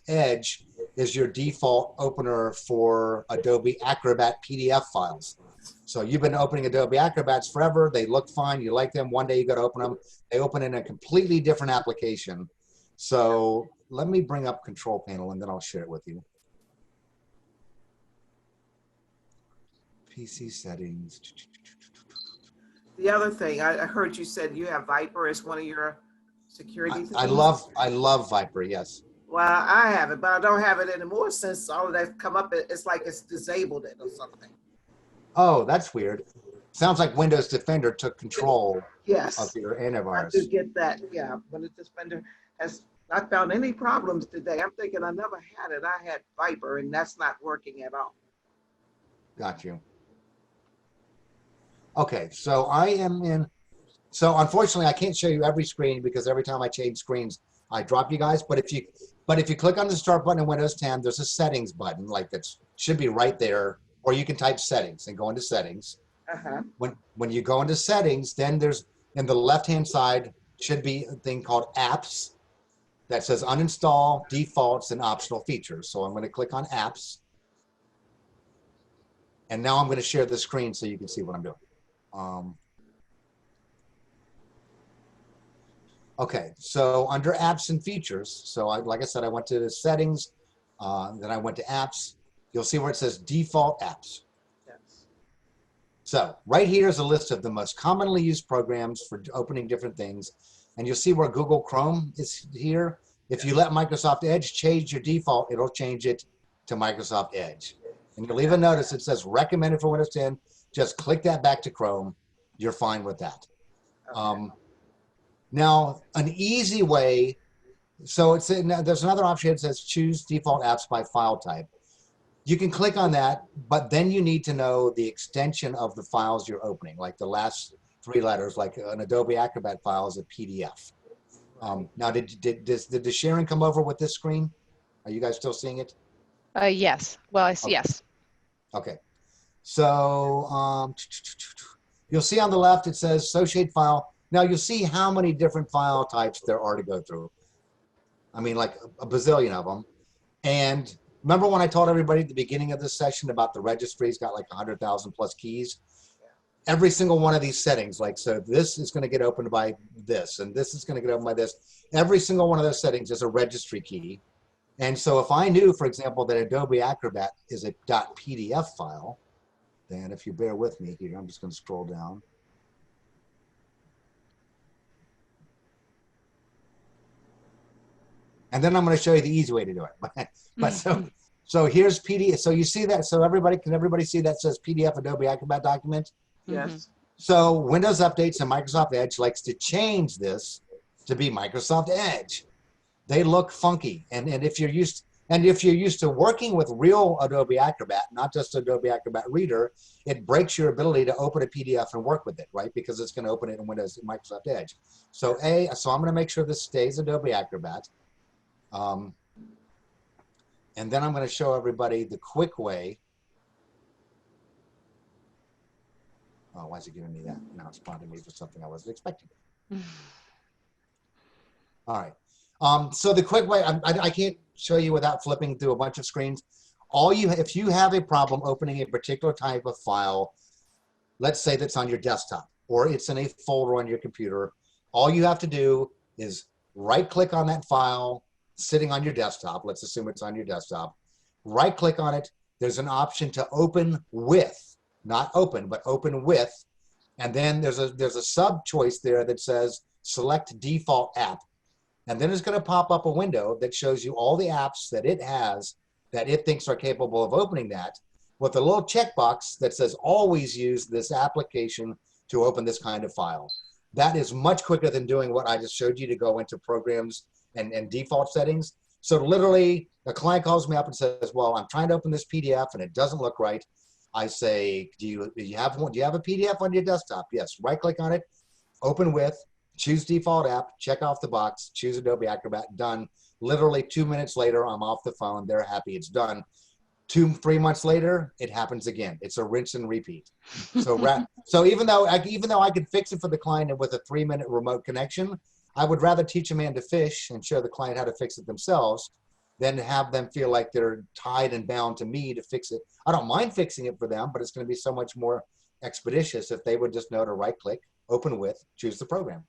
Edge is your default opener for Adobe Acrobat PDF files. So you've been opening Adobe Acrobats forever. They look fine. You like them. One day you got to open them. They open in a completely different application. So let me bring up Control Panel, and then I'll share it with you. PC settings. The other thing, I heard you said you have Viper as one of your security things. I love Viper, yes. Well, I have it, but I don't have it anymore since all of that come up. It's like it's disabled it or something. Oh, that's weird. Sounds like Windows Defender took control of your antivirus. I do get that, yeah. Windows Defender has not found any problems today. I'm thinking I never had it. I had Viper, and that's not working at all. Got you. Okay, so I am in. So unfortunately, I can't show you every screen because every time I change screens, I drop you guys. But if you click on the Start button in Windows 10, there's a Settings button like that should be right there. Or you can type Settings and go into Settings. When you go into Settings, then there's in the left-hand side should be a thing called Apps that says Uninstall, Defaults, and Optional Features. So I'm going to click on Apps. And now I'm going to share the screen so you can see what I'm doing. Okay, so under Apps and Features, so like I said, I went to Settings, then I went to Apps. You'll see where it says Default Apps. Yes. So right here is a list of the most commonly used programs for opening different things. and you'll see where Google Chrome is here. If you let Microsoft Edge change your default, it'll change it to Microsoft Edge. And you'll even notice it says recommended for Windows 10. Just click that back to Chrome. You're fine with that. Now, an easy way, so it's there's another option that says choose default apps by file type. You can click on that, but then you need to know the extension of the files you're opening, like the last 3 letters, like an Adobe Acrobat file is a PDF. Now, did the sharing come over with this screen? Are you guys still seeing it? Yes. Well, I see. Okay. Yes. Okay. So you'll see on the left, it says associate file. Now you'll see how many different file types there are to go through. I mean, like a bazillion of them. And remember when I told everybody at the beginning of this session about the registry's got like 100,000 plus keys? Every single one of these settings, like, so this is going to get opened by this, and this is going to get opened by this. Every single one of those settings is a registry key. And so if I knew, for example, that Adobe Acrobat is a .pdf file, then if you bear with me here, I'm just going to scroll down. And then I'm going to show you the easy way to do it. But so here's PDF. So you see that? So can everybody see that says PDF Adobe Acrobat document? Yes. So Windows Updates and Microsoft Edge likes to change this to be Microsoft Edge. They look funky, and if you're used to working with real Adobe Acrobat, not just Adobe Acrobat Reader, it breaks your ability to open a PDF and work with it, right? Because it's going to open it in Windows and Microsoft Edge. So I'm going to make sure this stays Adobe Acrobat, and then I'm going to show everybody the quick way. Oh, why is it giving me that? Now it's prompting me for something I wasn't expecting. All right. So the quick way, I can't show you without flipping through a bunch of screens. If you have a problem opening a particular type of file, let's say that's on your desktop or it's in a folder on your computer, all you have to do is right-click on that file sitting on your desktop. Let's assume it's on your desktop. Right-click on it. There's an option to open with, not open, but open with. And then there's a sub-choice there that says select default app. And then it's going to pop up a window that shows you all the apps that it has that it thinks are capable of opening that, with a little checkbox that says always use this application to open this kind of file. That is much quicker than doing what I just showed you to go into programs and default settings. So literally, a client calls me up and says, well, I'm trying to open this PDF and it doesn't look right. I say, do you have a PDF on your desktop? Yes. Right click on it, open with, choose default app, check off the box, choose Adobe Acrobat, done. Literally 2 minutes later, I'm off the phone. They're happy it's done. 3 months later, it happens again. It's a rinse and repeat. So even though I could fix it for the client with a 3-minute remote connection, I would rather teach a man to fish and show the client how to fix it themselves than have them feel like they're tied and bound to me to fix it. I don't mind fixing it for them, but it's going to be so much more expeditious if they would just know to right-click, open with, choose the program.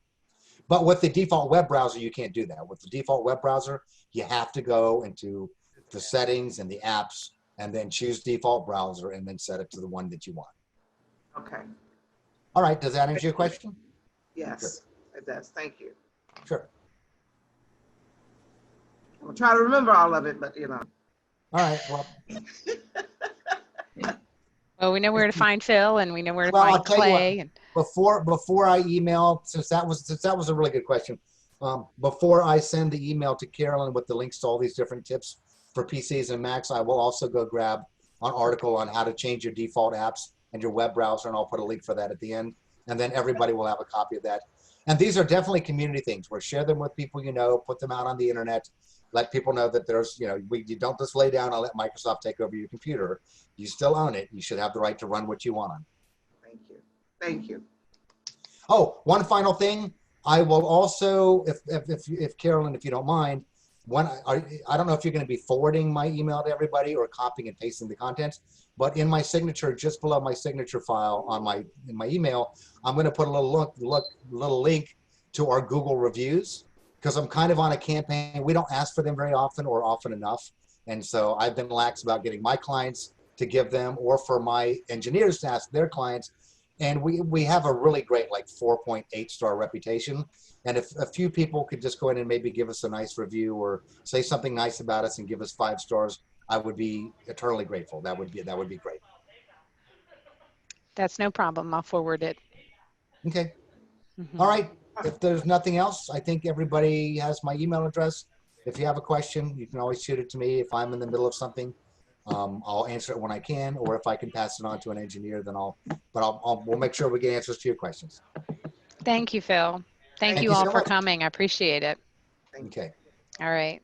But with the default web browser, you can't do that. With the default web browser, you have to go into the settings and the apps and then choose default browser and then set it to the one that you want. Okay. All right, does that answer your question? Yes, it does. Thank you. Sure. I'll try to remember all of it, but you know. All right, well. Well, we know where to find Phil, and we know where to Well, find I'll tell you Clay. what, before I email, since that was a really good question, before I send the email to Carolyn with the links to all these different tips for PCs and Macs, I will also go grab an article on how to change your default apps and your web browser, and I'll put a link for that at the end, and then everybody will have a copy of that. And these are definitely community things where share them with people you know, put them out on the internet, let people know that there's, you don't just lay down and let Microsoft take over your computer. You still own it. You should have the right to run what you want on. Thank you. Thank you. Oh, one final thing. I will also, if Carolyn, if you don't mind, I don't know if you're going to be forwarding my email to everybody or copying and pasting the contents, but in my signature, just below my signature file in my email, I'm going to put a little link to our Google reviews, because I'm kind of on a campaign. We don't ask for them very often or often enough. And so I've been lax about getting my clients to give them, or for my engineers to ask their clients. And we have a really great, like 4.8 star reputation. And if a few people could just go in and maybe give us a nice review or say something nice about us and give us 5 stars, I would be eternally grateful. That would be great. That's no problem. I'll forward it. Okay. Mhm. All right. If there's nothing else, I think everybody has my email address. If you have a question, you can always shoot it to me. If I'm in the middle of something, I'll answer it when I can, or if I can pass it on to an engineer, then we'll make sure we get answers to your questions. Thank you, Phil. Thank Thank you you all so for much. coming. I appreciate it. Okay. All right.